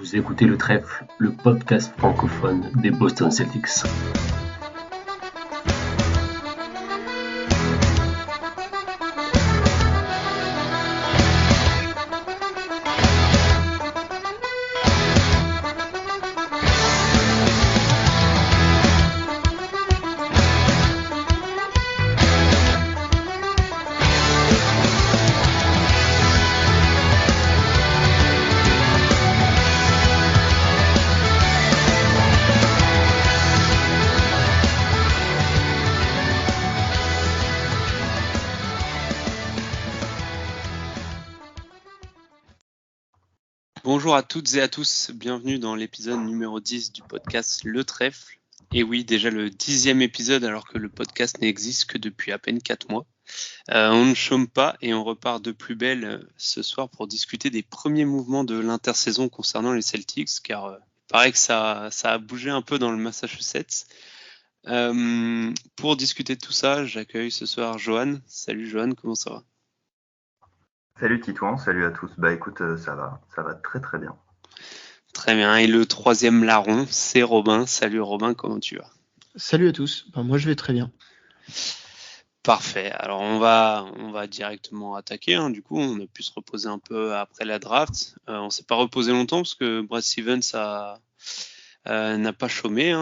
Vous écoutez Le Trèfle, le podcast francophone des Boston Celtics. Bonjour à toutes et à tous, bienvenue dans l'épisode numéro 10 du podcast Le Trèfle. Et oui, déjà le 10e épisode alors que le podcast n'existe que depuis à peine 4 mois. On ne chôme pas et on repart de plus belle ce soir pour discuter des premiers mouvements de l'intersaison concernant les Celtics, car il paraît que ça a bougé un peu dans le Massachusetts. Pour discuter de tout ça, j'accueille ce soir Johan. Salut Johan, comment ça va ? Salut Titouan, salut à tous. Bah écoute, ça va très très bien. Très bien, et le troisième larron, c'est Robin. Salut Robin, comment tu vas ? Salut à tous, moi je vais très bien. Parfait, alors on va directement attaquer, Du coup on a pu se reposer un peu après la draft. On s'est pas reposé longtemps parce que Brad Stevens n'a pas chômé.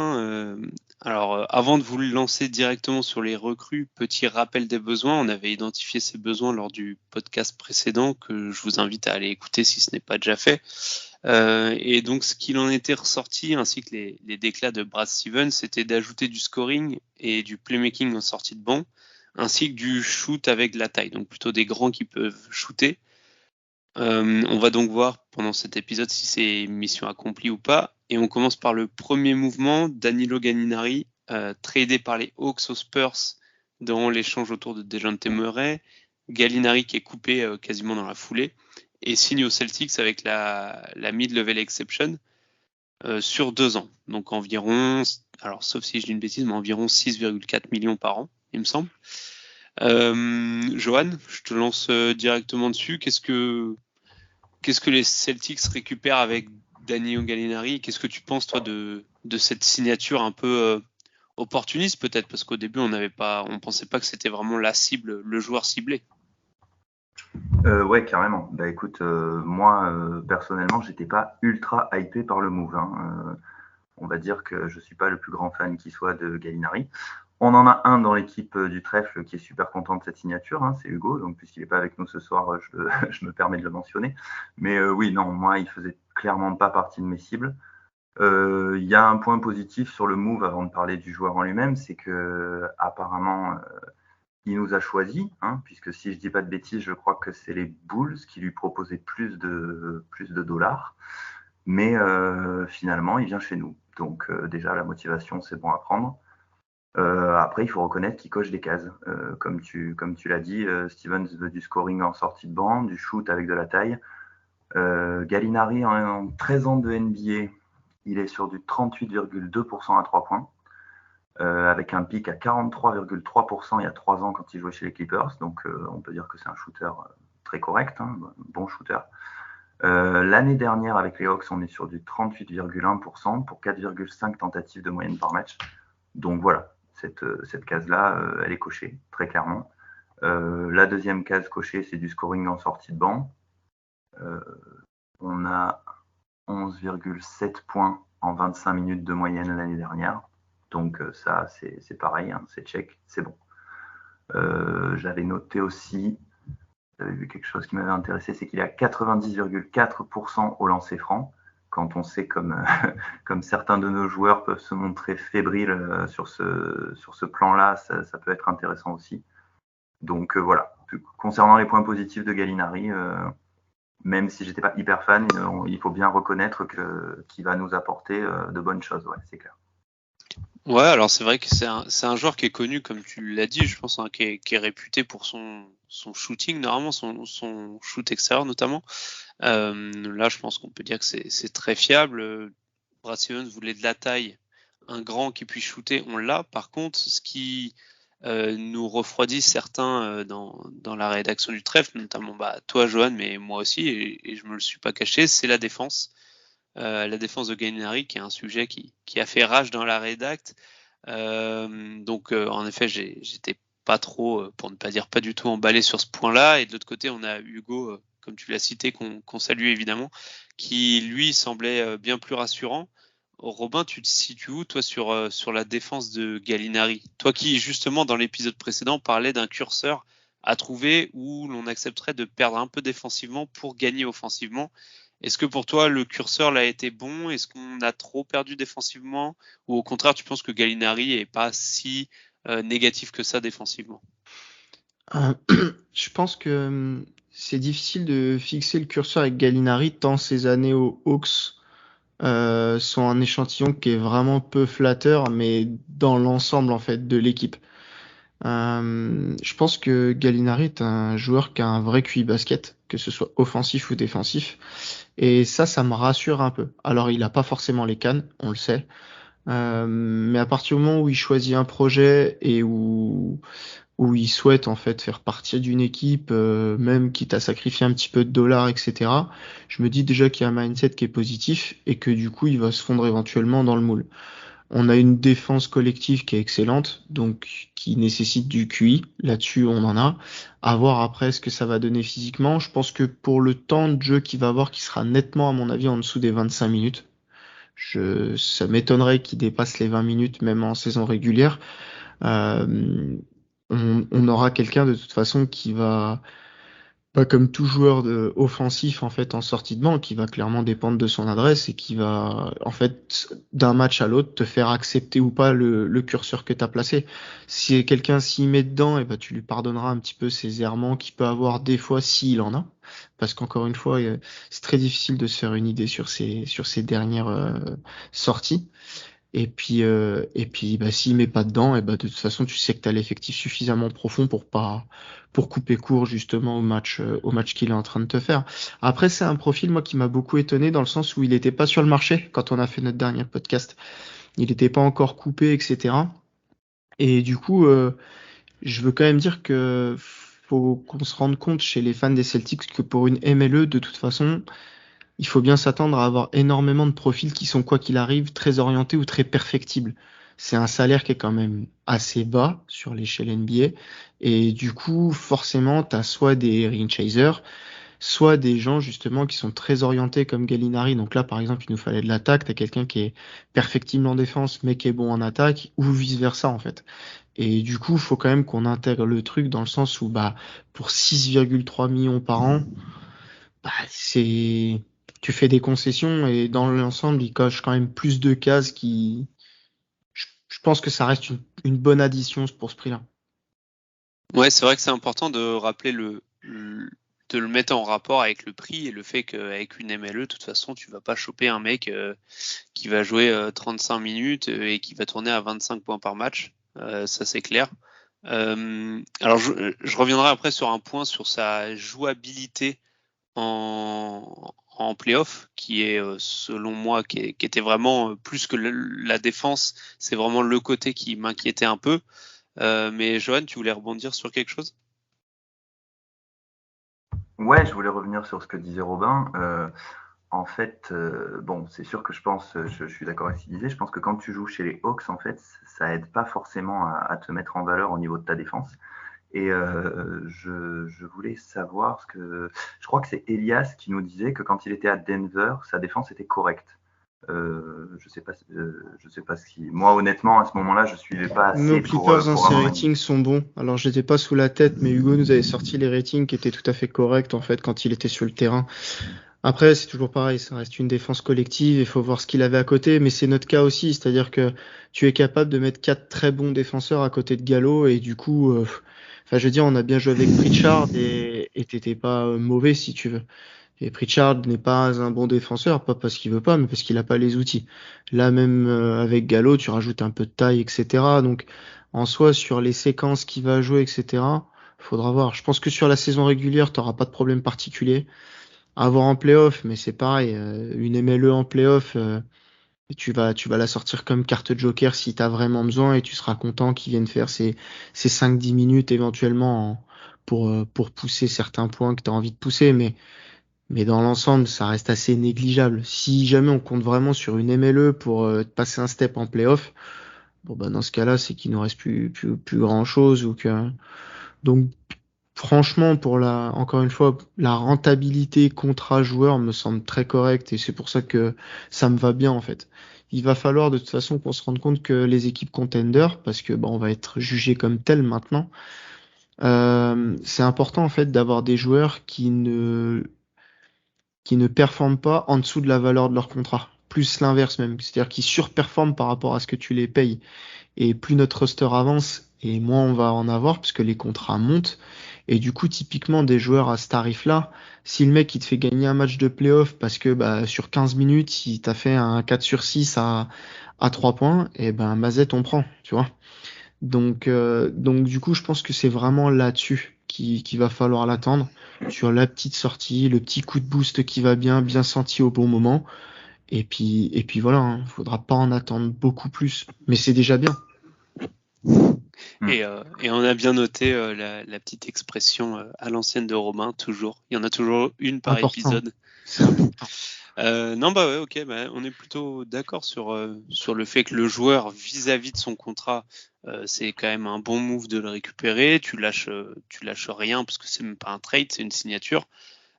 Alors avant de vous lancer directement sur les recrues, petit rappel des besoins. On avait identifié ces besoins lors du podcast précédent que je vous invite à aller écouter si ce n'est pas déjà fait. Et donc ce qu'il en était ressorti, ainsi que les déclats de Brad Stevens, c'était d'ajouter du scoring et du playmaking en sortie de banc, ainsi que du shoot avec de la taille, donc plutôt des grands qui peuvent shooter. On va donc voir pendant cet épisode si c'est mission accomplie ou pas. Et on commence par le premier mouvement, Danilo Gallinari, tradé par les Hawks aux Spurs dans l'échange autour de Dejounte Murray. Gallinari qui est coupé quasiment dans la foulée et signe aux Celtics avec la mid-level exception sur 2 ans. Donc environ, alors sauf si je dis une bêtise, mais environ 6,4 millions par an, il me semble. Johan, je te lance directement dessus. Qu'est-ce que les Celtics récupèrent avec Danilo Gallinari ? Qu'est-ce que tu penses toi de cette signature un peu opportuniste peut-être, parce qu'au début on pensait pas que c'était vraiment la cible, le joueur ciblé. Ouais, carrément. Bah écoute, moi personnellement, j'étais pas ultra hypé par le move. On va dire que je suis pas le plus grand fan qui soit de Gallinari. On en a un dans l'équipe du Trèfle qui est super content de cette signature, c'est Hugo. Donc puisqu'il n'est pas avec nous ce soir, je me permets de le mentionner. Mais oui, non, moi, il faisait clairement pas partie de mes cibles. Il y a un point positif sur le move avant de parler du joueur en lui-même, c'est que apparemment il nous a choisi, puisque si je dis pas de bêtises, je crois que c'est les Bulls qui lui proposaient plus de dollars. Mais finalement, il vient chez nous. Donc déjà, la motivation, c'est bon à prendre. Après, il faut reconnaître qu'il coche des cases. Comme tu l'as dit, Stevens veut du scoring en sortie de banc, du shoot avec de la taille. Gallinari, en 13 ans de NBA, il est sur du 38,2% à 3 points. Avec un pic à 43,3% il y a 3 ans quand il jouait chez les Clippers. Donc on peut dire que c'est un shooter très correct, bon shooter. L'année dernière avec les Hawks, on est sur du 38,1% pour 4,5 tentatives de moyenne par match. Donc voilà, cette case-là, elle est cochée, très clairement. La deuxième case cochée, c'est du scoring en sortie de banc. On a 11,7 points en 25 minutes de moyenne l'année dernière. Donc ça, c'est pareil, c'est check, c'est bon. J'avais noté aussi, j'avais vu quelque chose qui m'avait intéressé, c'est qu'il est à 90,4% au lancer franc. Quand on sait comme certains de nos joueurs peuvent se montrer fébriles sur ce plan-là, ça peut être intéressant aussi. Donc voilà. Concernant les points positifs de Gallinari, même si j'étais pas hyper fan, il faut bien reconnaître qu'il va nous apporter de bonnes choses, ouais, c'est clair. Ouais, alors c'est vrai que c'est un joueur qui est connu, comme tu l'as dit, je pense, qui est réputé pour son shooting, normalement, son shoot extérieur notamment. Là, je pense qu'on peut dire que c'est très fiable. Brad Stevens voulait de la taille, un grand qui puisse shooter, on l'a. Par contre, ce qui nous refroidit certains dans la rédaction du Trèfle, notamment toi, Johan, mais moi aussi, et je me le suis pas caché, c'est la défense. la défense de Gallinari, qui est un sujet qui a fait rage dans la rédacte. Donc en effet, j'étais pas trop, pour ne pas dire pas du tout emballé sur ce point-là. Et de l'autre côté, on a Hugo, comme tu l'as cité, qu'on salue évidemment, qui lui semblait bien plus rassurant. Robin, tu te situes où toi sur la défense de Gallinari? Toi qui justement dans l'épisode précédent parlais d'un curseur à trouver où l'on accepterait de perdre un peu défensivement pour gagner offensivement. Est-ce que pour toi le curseur là a été bon? Est-ce qu'on a trop perdu défensivement? Ou au contraire tu penses que Gallinari est pas si négatif que ça défensivement? Je pense que c'est difficile de fixer le curseur avec Gallinari tant ces années aux Hawks sont un échantillon qui est vraiment peu flatteur, mais dans l'ensemble en fait de l'équipe. Je pense que Gallinari est un joueur qui a un vrai QI basket, que ce soit offensif ou défensif, et ça me rassure un peu. Alors il a pas forcément les cannes, on le sait, mais à partir du moment où il choisit un projet et où il souhaite en fait faire partie d'une équipe, même quitte à sacrifier un petit peu de dollars, etc. Je me dis déjà qu'il y a un mindset qui est positif et que du coup il va se fondre éventuellement dans le moule. On a une défense collective qui est excellente, donc qui nécessite du QI. Là-dessus, on en a. À voir après ce que ça va donner physiquement. Je pense que pour le temps de jeu qu'il va avoir, qui sera nettement, à mon avis, en dessous des 25 minutes, ça m'étonnerait qu'il dépasse les 20 minutes, même en saison régulière. Euh, on aura quelqu'un de toute façon qui va, pas comme tout joueur offensif en fait en sortie de banc, qui va clairement dépendre de son adresse et qui va en fait d'un match à l'autre te faire accepter ou pas le curseur que tu as placé. Si quelqu'un s'y met dedans, et ben tu lui pardonneras un petit peu ses errements qu'il peut avoir des fois s'il en a, parce qu'encore une fois c'est très difficile de se faire une idée sur ces dernières sorties. Et puis, bah, s'il met pas dedans, et bah, de toute façon, tu sais que tu as l'effectif suffisamment profond pour couper court justement au match qu'il est en train de te faire. Après, c'est un profil, moi, qui m'a beaucoup étonné dans le sens où il n'était pas sur le marché quand on a fait notre dernier podcast. Il n'était pas encore coupé, etc. Et du coup, je veux quand même dire que faut qu'on se rende compte chez les fans des Celtics que pour une MLE, de toute façon, il faut bien s'attendre à avoir énormément de profils qui sont, quoi qu'il arrive, très orientés ou très perfectibles. C'est un salaire qui est quand même assez bas sur l'échelle NBA. Et du coup, forcément, tu as soit des ring chasers, soit des gens justement qui sont très orientés comme Gallinari. Donc là, par exemple, il nous fallait de l'attaque. Tu as quelqu'un qui est perfectible en défense, mais qui est bon en attaque, ou vice-versa, en fait. Et du coup, il faut quand même qu'on intègre le truc dans le sens où, bah, pour 6,3 millions par an, bah, tu fais des concessions et dans l'ensemble, il coche quand même plus de cases je pense que ça reste une bonne addition pour ce prix-là. Ouais, c'est vrai que c'est important de rappeler de le mettre en rapport avec le prix et le fait qu'avec une MLE, de toute façon, tu vas pas choper un mec qui va jouer 35 minutes et qui va tourner à 25 points par match. Ça, c'est clair. Alors, je reviendrai après sur un point sur sa jouabilité en playoff, qui est, selon moi, qui était vraiment plus que la défense. C'est vraiment le côté qui m'inquiétait un peu. Mais Johan, tu voulais rebondir sur quelque chose? Ouais, je voulais revenir sur ce que disait Robin. En fait, bon, c'est sûr que je suis d'accord avec ce qu'il disait, je pense que quand tu joues chez les Hawks, en fait, ça aide pas forcément à te mettre en valeur au niveau de ta défense. Et je voulais savoir je crois que c'est Elias qui nous disait que quand il était à Denver, sa défense était correcte. Je sais pas si moi honnêtement à ce moment-là je suivais pas Nos assez Clippers, pour ces vraiment. ratings sont bons. Alors, je n'étais pas sous la tête, mais Hugo nous avait sorti les ratings qui étaient tout à fait corrects, en fait, quand il était sur le terrain. Après, c'est toujours pareil, ça reste une défense collective, il faut voir ce qu'il avait à côté, mais c'est notre cas aussi, c'est-à-dire que tu es capable de mettre 4 très bons défenseurs à côté de Gallo, et du coup, enfin, je veux dire, on a bien joué avec Pritchard, et t'étais pas mauvais, si tu veux. Et Pritchard n'est pas un bon défenseur, pas parce qu'il veut pas, mais parce qu'il a pas les outils. Là, même avec Gallo, tu rajoutes un peu de taille, etc. Donc, en soi, sur les séquences qu'il va jouer, etc., faudra voir. Je pense que sur la saison régulière, t'auras pas de problème particulier. À voir en playoff, mais c'est pareil, une MLE en playoff, tu vas la sortir comme carte joker si t'as vraiment besoin et tu seras content qu'ils viennent faire ces 5-10 minutes éventuellement pour pousser certains points que tu as envie de pousser. Mais Mais dans l'ensemble, ça reste assez négligeable. Si jamais on compte vraiment sur une MLE pour passer un step en playoff, bon bah dans ce cas-là, c'est qu'il nous reste plus grand-chose ou que donc franchement encore une fois, la rentabilité contrat joueur me semble très correcte et c'est pour ça que ça me va bien en fait. Il va falloir de toute façon qu'on se rende compte que les équipes contenders, parce que bah, on va être jugé comme tel maintenant, c'est important en fait d'avoir des joueurs qui ne performent pas en dessous de la valeur de leur contrat. Plus l'inverse même, c'est-à-dire qu'ils surperforment par rapport à ce que tu les payes. Et plus notre roster avance, et moins on va en avoir, puisque les contrats montent. Et du coup, typiquement, des joueurs à ce tarif-là, si le mec il te fait gagner un match de playoff parce que bah, sur 15 minutes, il t'a fait un 4 sur 6 à 3 points, et ben Mazette, on prend, tu vois. Donc du coup, je pense que c'est vraiment là-dessus qu'il va falloir l'attendre, sur la petite sortie, le petit coup de boost qui va bien, bien senti au bon moment. Et puis voilà, hein, faudra pas en attendre beaucoup plus, mais c'est déjà bien. Et on a bien noté la petite expression à l'ancienne de Romain, toujours. Il y en a toujours une par Important. épisode. C'est important. Non, bah ouais, ok, bah, on est plutôt d'accord sur le fait que le joueur, vis-à-vis de son contrat, c'est quand même un bon move de le récupérer. Tu lâches rien parce que c'est même pas un trade, c'est une signature.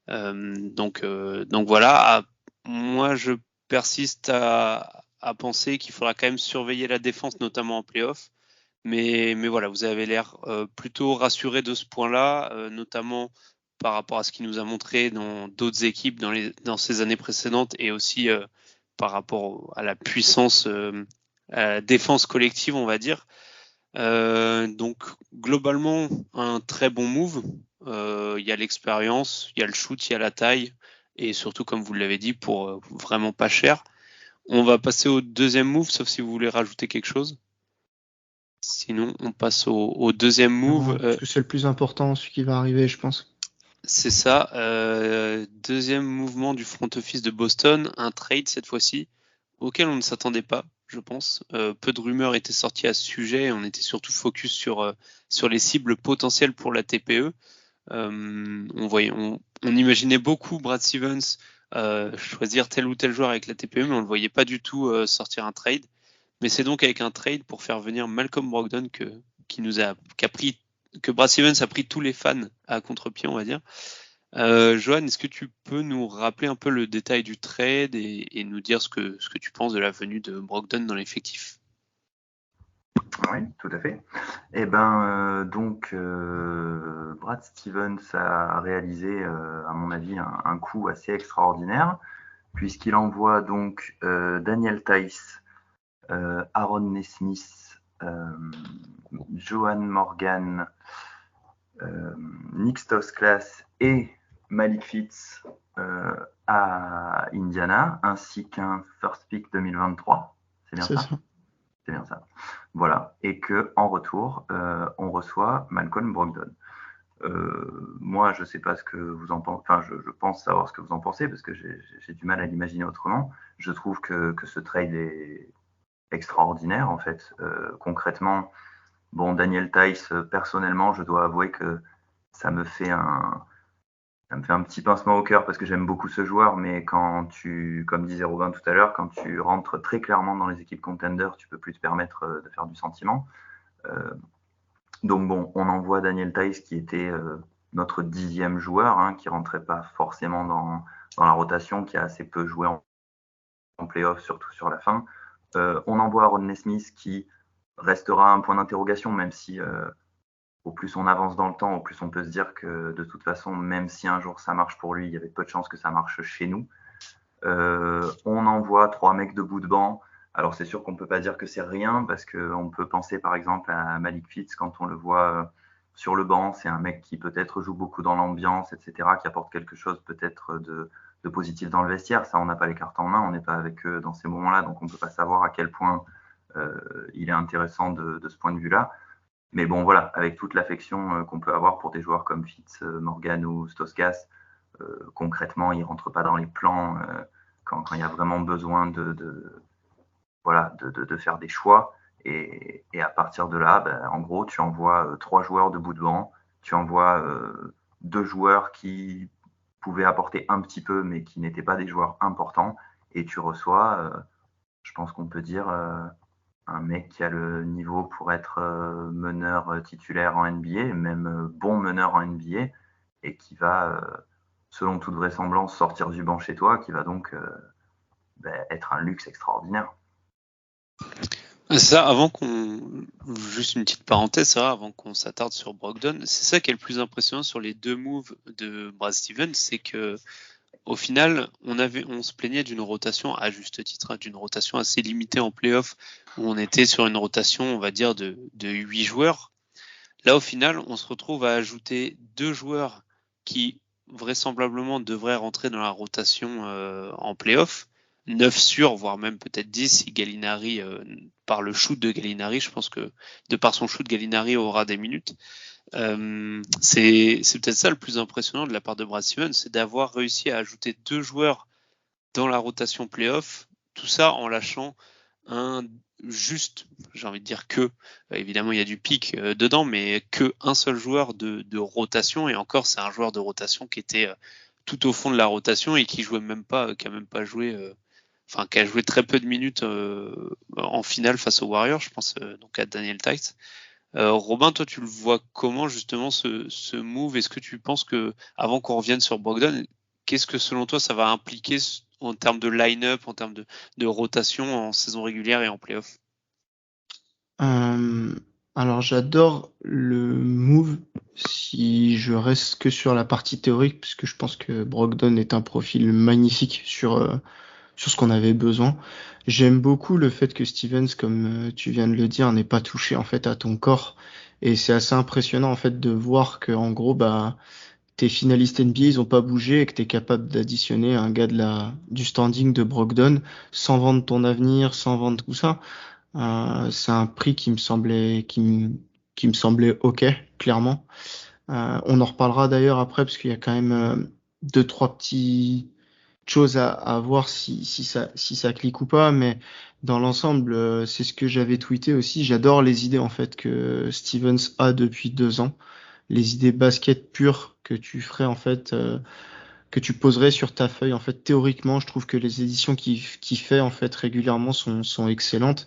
Donc voilà. Moi, je persiste à penser qu'il faudra quand même surveiller la défense, notamment en playoff. Mais voilà, vous avez l'air plutôt rassuré de ce point-là, notamment par rapport à ce qu'il nous a montré dans d'autres équipes dans ces années précédentes et aussi par rapport à la puissance, à la défense collective, on va dire. Donc globalement, un très bon move. Il y a l'expérience, il y a le shoot, il y a la taille et surtout, comme vous l'avez dit, pour vraiment pas cher. On va passer au deuxième move, sauf si vous voulez rajouter quelque chose. Sinon, on passe au deuxième move. Parce que c'est le plus important, celui qui va arriver, je pense. C'est ça. Deuxième mouvement du front office de Boston, un trade cette fois-ci, auquel on ne s'attendait pas, je pense. Peu de rumeurs étaient sorties à ce sujet. On était surtout focus sur les cibles potentielles pour la TPE. On imaginait beaucoup Brad Stevens choisir tel ou tel joueur avec la TPE, mais on ne le voyait pas du tout sortir un trade. Mais c'est donc avec un trade pour faire venir Malcolm Brogdon que Brad Stevens a pris tous les fans à contre-pied, on va dire. Johan, est-ce que tu peux nous rappeler un peu le détail du trade et nous dire ce que tu penses de la venue de Brogdon dans l'effectif? Oui, tout à fait. Donc Brad Stevens a réalisé, à mon avis, un coup assez extraordinaire, puisqu'il envoie donc Daniel Theis, Aaron Nesmith, Johan Morgan, Nick Stauskas et Malik Fitz à Indiana, ainsi qu'un first pick 2023. C'est bien ça? C'est bien ça. Voilà. Et que en retour, on reçoit Malcolm Brogdon. Moi, je ne sais pas ce que vous en pensez. Enfin, je pense savoir ce que vous en pensez parce que j'ai du mal à l'imaginer autrement. Je trouve que ce trade est extraordinaire en fait. Concrètement, bon, Daniel Theis, personnellement, je dois avouer que ça me fait un petit pincement au cœur parce que j'aime beaucoup ce joueur, mais comme disait Robin tout à l'heure, quand tu rentres très clairement dans les équipes contenders, tu peux plus te permettre de faire du sentiment. Donc bon, on envoie Daniel Theis qui était notre 10e joueur, hein, qui rentrait pas forcément dans la rotation, qui a assez peu joué en playoff, surtout sur la fin. On envoie Aaron Nesmith qui restera un point d'interrogation, même si au plus on avance dans le temps, au plus on peut se dire que de toute façon, même si un jour ça marche pour lui, il y avait peu de chances que ça marche chez nous. On envoie 3 mecs de bout de banc. Alors c'est sûr qu'on ne peut pas dire que c'est rien, parce qu'on peut penser par exemple à Malik Fitz quand on le voit sur le banc. C'est un mec qui peut-être joue beaucoup dans l'ambiance, etc., qui apporte quelque chose peut-être de positif dans le vestiaire. Ça, on n'a pas les cartes en main, on n'est pas avec eux dans ces moments-là, donc on ne peut pas savoir à quel point il est intéressant de ce point de vue-là. Mais bon, voilà, avec toute l'affection qu'on peut avoir pour des joueurs comme Fitz, Morgan ou Stauskas, concrètement, ils ne rentrent pas dans les plans quand il y a vraiment besoin de faire des choix. Et à partir de là, en gros, tu envoies 3 joueurs de bout de banc, tu envoies 2 joueurs qui pouvaient apporter un petit peu, mais qui n'étaient pas des joueurs importants. Et tu reçois, je pense qu'on peut dire, un mec qui a le niveau pour être meneur titulaire en NBA, même bon meneur en NBA, et qui va, selon toute vraisemblance, sortir du banc chez toi, qui va donc être un luxe extraordinaire. Ça, juste une petite parenthèse, ça, avant qu'on s'attarde sur Brogdon, c'est ça qui est le plus impressionnant sur les deux moves de Brad Stevens, c'est que au final, on se plaignait d'une rotation, à juste titre, hein, d'une rotation assez limitée en playoff, où on était sur une rotation, on va dire, de 8 joueurs. Là, au final, on se retrouve à ajouter 2 joueurs qui vraisemblablement devraient rentrer dans la rotation en playoff. 9 sûrs, voire même peut-être 10 si Gallinari, par le shoot de Gallinari, je pense que de par son shoot, Gallinari aura des minutes. C'est peut-être ça le plus impressionnant de la part de Brad Stevens, c'est d'avoir réussi à ajouter 2 joueurs dans la rotation playoff, tout ça en lâchant j'ai envie de dire évidemment il y a du pic dedans, mais que un seul joueur de rotation, et encore c'est un joueur de rotation qui était tout au fond de la rotation et qui a même pas joué, qui a joué très peu de minutes en finale face aux Warriors, je pense donc à Daniel Theis. Robin, toi tu le vois comment justement ce move? Est-ce que tu penses que, avant qu'on revienne sur Brogdon, qu'est-ce que selon toi ça va impliquer en termes de line-up, en termes de rotation en saison régulière et en playoff? Alors j'adore le move si je reste que sur la partie théorique, puisque je pense que Brogdon est un profil magnifique sur ce qu'on avait besoin. J'aime beaucoup le fait que Stevens, comme tu viens de le dire, n'ait pas touché en fait à ton corps, et c'est assez impressionnant en fait de voir que en gros tes finalistes NBA ils ont pas bougé et que t'es capable d'additionner un gars du standing de Brogdon sans vendre ton avenir, sans vendre tout ça. C'est un prix qui me semblait ok, clairement. On en reparlera d'ailleurs après parce qu'il y a quand même deux, trois petites choses à voir si ça clique ou pas, mais dans l'ensemble, c'est ce que j'avais tweeté aussi. J'adore les idées en fait que Stevens a depuis 2 ans, les idées basket pures que tu ferais en fait, que tu poserais sur ta feuille. En fait, théoriquement, je trouve que les éditions qu'il fait en fait régulièrement sont excellentes,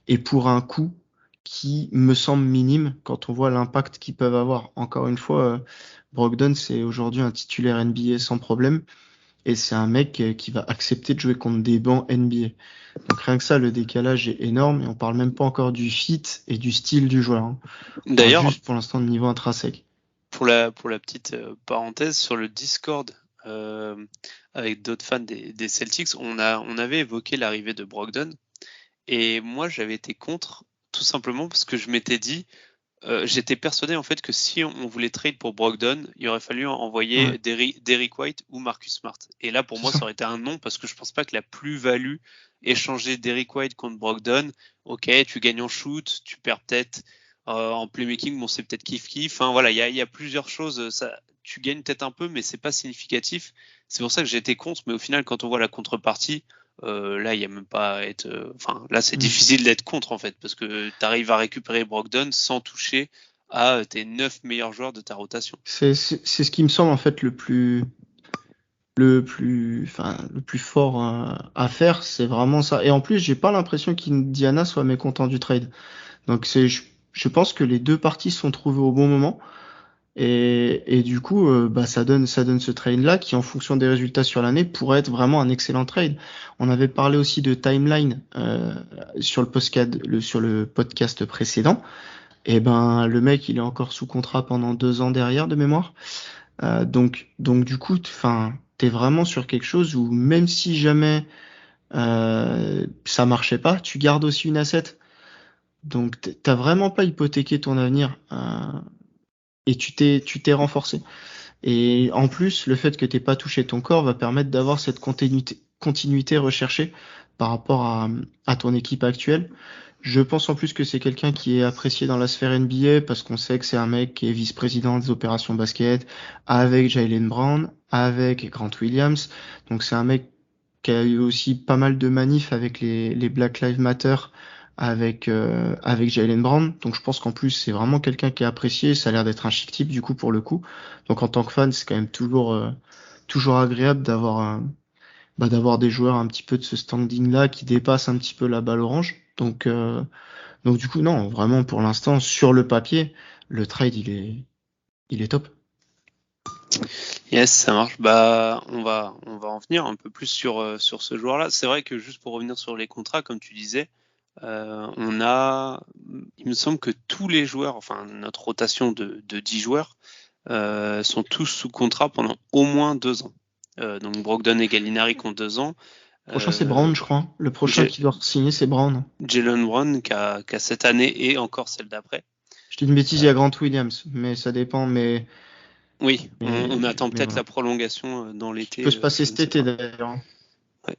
et pour un coût qui me semble minime quand on voit l'impact qu'ils peuvent avoir. Encore une fois, Brogdon, c'est aujourd'hui un titulaire NBA sans problème, et c'est un mec qui va accepter de jouer contre des bancs NBA. Donc rien que ça, le décalage est énorme, et on parle même pas encore du fit et du style du joueur, hein. On parle D'ailleurs, juste pour l'instant de niveau intrinsèque. pour la petite parenthèse, sur le Discord avec d'autres fans des Celtics, on avait évoqué l'arrivée de Brogdon, et moi j'avais été contre, tout simplement parce que je m'étais dit, j'étais persuadé en fait que si on voulait trade pour Brogdon, il aurait fallu envoyer Ouais. Derrick White ou Marcus Smart. Et là, pour moi, ça aurait été un non, parce que je pense pas que la plus-value, échanger Derrick White contre Brogdon, ok, tu gagnes en shoot, tu perds peut-être en playmaking, bon, c'est peut-être kiff-kiff. Enfin, voilà, il y a plusieurs choses. Tu gagnes peut-être un peu, mais c'est pas significatif. C'est pour ça que j'étais contre, mais au final, quand on voit la contrepartie, là, il y a même pas à être. Là, c'est difficile d'être contre en fait, parce que tu arrives à récupérer Brogdon sans toucher à tes 9 meilleurs joueurs de ta rotation. C'est ce qui me semble en fait le plus fort à faire, c'est vraiment ça. Et en plus, j'ai pas l'impression qu'Indiana soit mécontent du trade. Donc je pense que les deux parties se sont trouvées au bon moment. Et du coup, ça donne ce trade-là qui, en fonction des résultats sur l'année, pourrait être vraiment un excellent trade. On avait parlé aussi de timeline sur le podcast précédent. Et ben, le mec, il est encore sous contrat pendant 2 ans derrière de mémoire. Donc du coup, t'es vraiment sur quelque chose où même si jamais ça marchait pas, tu gardes aussi une asset. Donc t'as vraiment pas hypothéqué ton avenir. Et tu t'es renforcé. Et en plus, le fait que t'aies pas touché ton corps va permettre d'avoir cette continuité recherchée par rapport à ton équipe actuelle. Je pense en plus que c'est quelqu'un qui est apprécié dans la sphère NBA parce qu'on sait que c'est un mec qui est vice-président des opérations basket avec Jaylen Brown, avec Grant Williams. Donc c'est un mec qui a eu aussi pas mal de manifs avec les Black Lives Matter avec Jaylen Brown. Donc je pense qu'en plus c'est vraiment quelqu'un qui est apprécié. Ça a l'air d'être un chic type du coup pour le coup. Donc en tant que fan, c'est quand même toujours agréable d'avoir des joueurs un petit peu de ce standing-là qui dépassent un petit peu la balle orange. Donc du coup, non, vraiment pour l'instant, sur le papier, le trade, il est top. Yes, ça marche. Bah, on va en venir un peu plus sur ce joueur-là. C'est vrai que juste pour revenir sur les contrats, comme tu disais, il me semble que tous les joueurs, enfin notre rotation de 10 joueurs, sont tous sous contrat pendant au moins 2 ans. Donc Brogdon et Gallinari qui ont 2 ans. Le prochain, c'est Brown, je crois. Le prochain qui doit signer, c'est Brown. Jalen Brown qui a cette année et encore celle d'après. Je dis une bêtise, il y a Grant Williams, mais ça dépend. Oui, on attend peut-être voilà. la prolongation dans l'été. Il peut se passer cet été d'ailleurs. Ouais.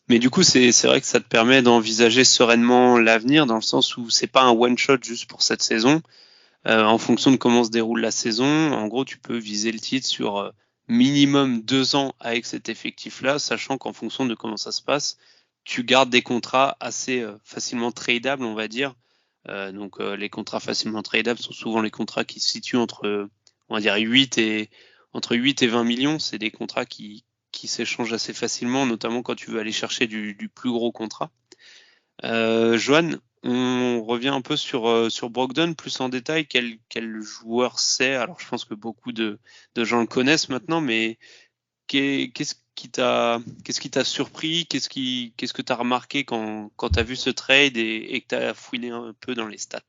Mais du coup, c'est vrai que ça te permet d'envisager sereinement l'avenir dans le sens où c'est pas un one shot juste pour cette saison. En fonction de comment se déroule la saison, en gros, tu peux viser le titre sur minimum 2 ans avec cet effectif-là, sachant qu'en fonction de comment ça se passe, tu gardes des contrats assez facilement tradables, on va dire. Donc les contrats facilement tradables sont souvent les contrats qui se situent entre, on va dire, 8 et 20 millions. C'est des contrats qui s'échangent assez facilement, notamment quand tu veux aller chercher du plus gros contrat. Johan, on revient un peu sur Brogdon plus en détail. Quel joueur c'est? Alors je pense que beaucoup de gens le connaissent maintenant, mais qu'est-ce qui t'a surpris? Qu'est-ce que tu as remarqué quand tu as vu ce trade et que tu as fouiné un peu dans les stats?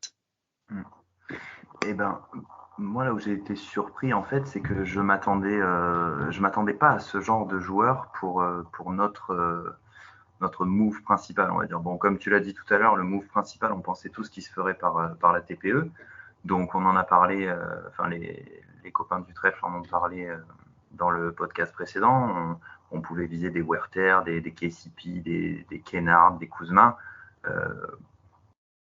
Eh ben, moi là où j'ai été surpris en fait, c'est que je m'attendais pas à ce genre de joueur pour notre move principal, on va dire. Bon, comme tu l'as dit tout à l'heure, le move principal, on pensait tous qu'il se ferait par la TPE. Donc on en a parlé, enfin les copains du trèfle en ont parlé dans le podcast précédent. On pouvait viser des Werther, des KCP, des Kennard, des Kuzma.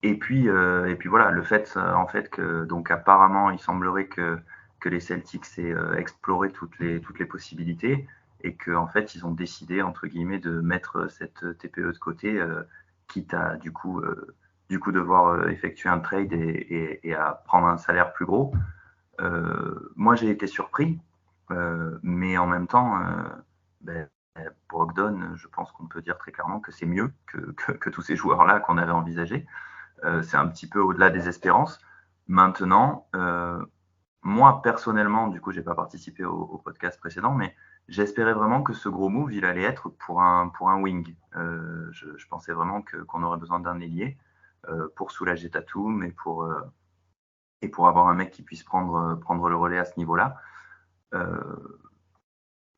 Et puis voilà, le fait en fait que donc apparemment il semblerait que les Celtics aient exploré toutes les possibilités et que en fait ils ont décidé entre guillemets de mettre cette TPE de côté, quitte à du coup devoir effectuer un trade et à prendre un salaire plus gros. Moi j'ai été surpris, mais en même temps, Brogdon, je pense qu'on peut dire très clairement que c'est mieux que tous ces joueurs-là qu'on avait envisagés. C'est un petit peu au-delà des espérances. Maintenant, moi personnellement, du coup, j'ai pas participé au podcast précédent, mais j'espérais vraiment que ce gros move, il allait être pour un wing. Je pensais vraiment qu'on aurait besoin d'un ailier pour soulager Tatum et pour avoir un mec qui puisse prendre le relais à ce niveau-là.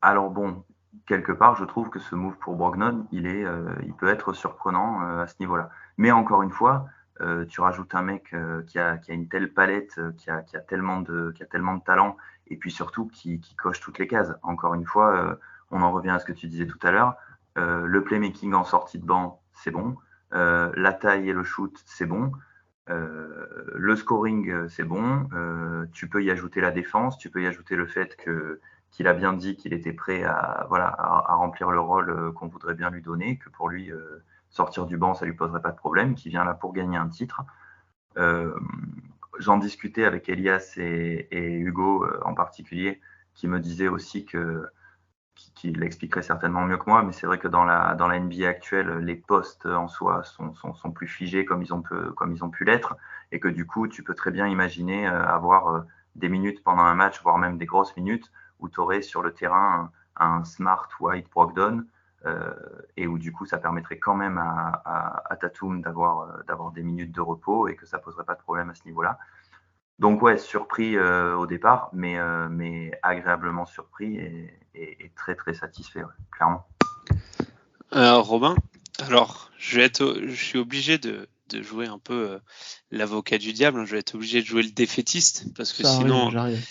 Alors bon, quelque part, je trouve que ce move pour Brogdon, il peut être surprenant à ce niveau-là. Mais encore une fois, tu rajoutes un mec qui a une telle palette, qui a tellement de talent, et puis surtout qui coche toutes les cases. Encore une fois, on en revient à ce que tu disais tout à l'heure. Le playmaking en sortie de banc, c'est bon. La taille et le shoot, c'est bon. Le scoring, c'est bon. Tu peux y ajouter la défense, tu peux y ajouter le fait qu'il a bien dit qu'il était prêt à remplir le rôle qu'on voudrait bien lui donner, que pour lui, sortir du banc, ça lui poserait pas de problème, qu'il vient là pour gagner un titre. J'en discutais avec Elias et Hugo en particulier, qui me disaient aussi qu'il l'expliquerait certainement mieux que moi, mais c'est vrai que dans la NBA actuelle, les postes en soi sont plus figés comme ils ont pu l'être, et que du coup, tu peux très bien imaginer avoir des minutes pendant un match, voire même des grosses minutes, où tu aurais sur le terrain un Smart White Brogdon, et où du coup ça permettrait quand même à Tatum d'avoir des minutes de repos et que ça poserait pas de problème à ce niveau-là. Donc ouais, surpris au départ, mais agréablement surpris et très très satisfait, ouais, clairement. Robin, alors je suis obligé de jouer un peu l'avocat du diable, hein. Je vais être obligé de jouer le défaitiste parce que Ça sinon, j'arrive.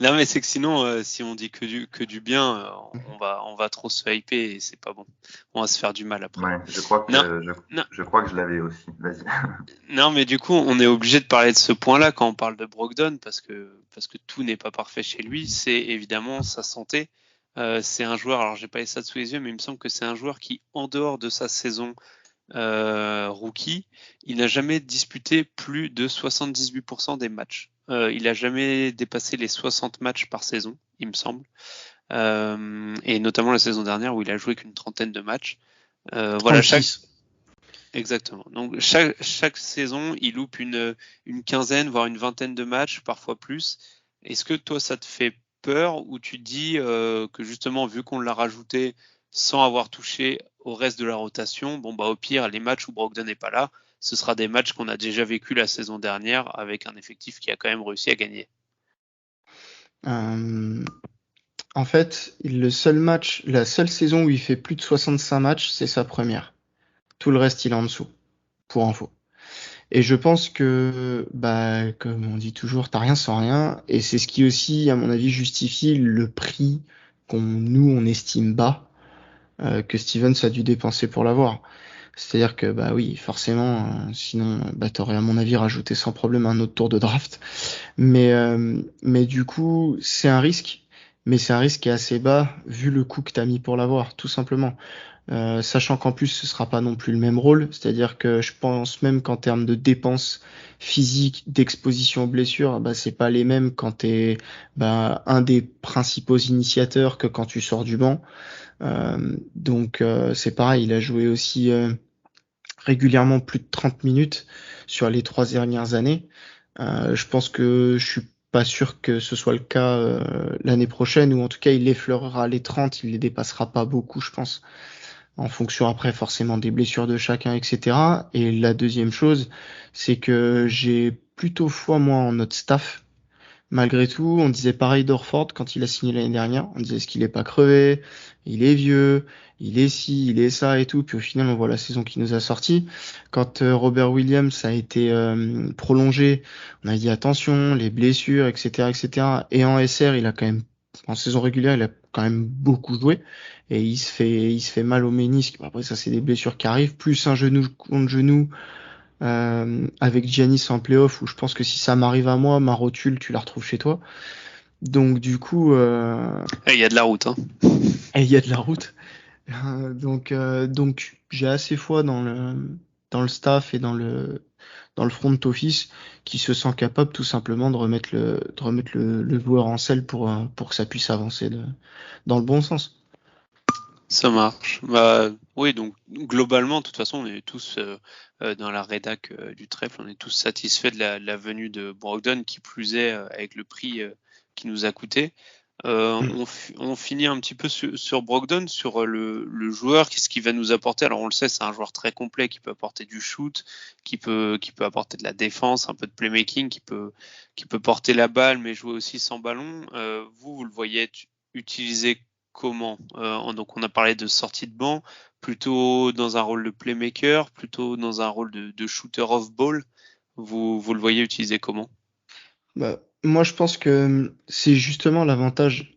non mais c'est que sinon, si on dit que du bien, on va trop se hyper et c'est pas bon. On va se faire du mal après. Ouais, je crois que je l'avais aussi. Vas-y. Non, mais du coup, on est obligé de parler de ce point-là quand on parle de Brogdon parce que tout n'est pas parfait chez lui. C'est évidemment sa santé. C'est un joueur, alors j'ai pas les stats sous les yeux, mais il me semble que c'est un joueur qui, en dehors de sa saison rookie, il n'a jamais disputé plus de 78% des matchs. Il n'a jamais dépassé les 60 matchs par saison, il me semble. et notamment la saison dernière où il a joué qu'une trentaine de matchs. Voilà, 36. Exactement. Donc chaque saison, il loupe une quinzaine, voire une vingtaine de matchs, parfois plus. Est-ce que toi, ça te fait peur ou tu te dis que justement, vu qu'on l'a rajouté sans avoir touché au reste de la rotation, bon bah au pire, les matchs où Brogdon n'est pas là, ce sera des matchs qu'on a déjà vécu la saison dernière avec un effectif qui a quand même réussi à gagner. Euh, En fait, la seule saison où il fait plus de 65 matchs, c'est sa première. Tout le reste, il est en dessous, pour info. Et je pense que, bah, comme on dit toujours, t'as rien sans rien. Et c'est ce qui aussi, à mon avis, justifie le prix nous, on estime bas, que Stevens a dû dépenser pour l'avoir. C'est-à-dire que, bah oui, forcément, sinon, bah, t'aurais, à mon avis, rajouté sans problème un autre tour de draft. Mais du coup, c'est un risque. Mais c'est un risque qui est assez bas, vu le coût que t'as mis pour l'avoir, tout simplement. Sachant qu'en plus ce sera pas non plus le même rôle, c'est-à-dire que je pense même qu'en termes de dépenses physiques, d'exposition aux blessures, bah c'est pas les mêmes quand t'es un des principaux initiateurs que quand tu sors du banc. C'est pareil, il a joué aussi régulièrement plus de 30 minutes sur les 3 dernières années. Je pense que je suis pas sûr que ce soit le cas l'année prochaine, ou en tout cas il effleurera les 30, il les dépassera pas beaucoup, je pense, en fonction après forcément des blessures de chacun, etc. Et la deuxième chose, c'est que j'ai plutôt foi moi en notre staff. Malgré tout, on disait pareil d'Orford quand il a signé l'année dernière. On disait, est-ce qu'il est pas crevé? Il est vieux, il est ci, il est ça et tout. Puis au final, on voit la saison qui nous a sorti. Quand Robert Williams a été prolongé, on a dit attention, les blessures, etc., etc. Et en SR, en saison régulière, il a quand même beaucoup joué. Et il se fait mal au ménisque. Après, ça, c'est des blessures qui arrivent. Plus un genou contre genou, avec Giannis en playoff, où je pense que si ça m'arrive à moi, ma rotule, tu la retrouves chez toi. Donc du coup, Il y a de la route, hein. et il y a de la route. Donc j'ai assez foi dans le staff et dans le front office qui se sent capable tout simplement de remettre le joueur en selle pour que ça puisse avancer dans le bon sens. Ça marche. Bah, oui, donc globalement, de toute façon, on est tous dans la rédac du trèfle, on est tous satisfaits de la venue de Brogdon, qui plus est avec le prix qui nous a coûté. On finit un petit peu sur Brogdon, sur le joueur, qu'est-ce qu'il va nous apporter. Alors on le sait, c'est un joueur très complet qui peut apporter du shoot, qui peut apporter de la défense, un peu de playmaking, qui peut porter la balle, mais jouer aussi sans ballon. Vous le voyez utiliser comment? Donc on a parlé de sortie de banc, plutôt dans un rôle de playmaker, plutôt dans un rôle de shooter off ball. Vous le voyez utiliser comment? Bah, moi, je pense que c'est justement l'avantage,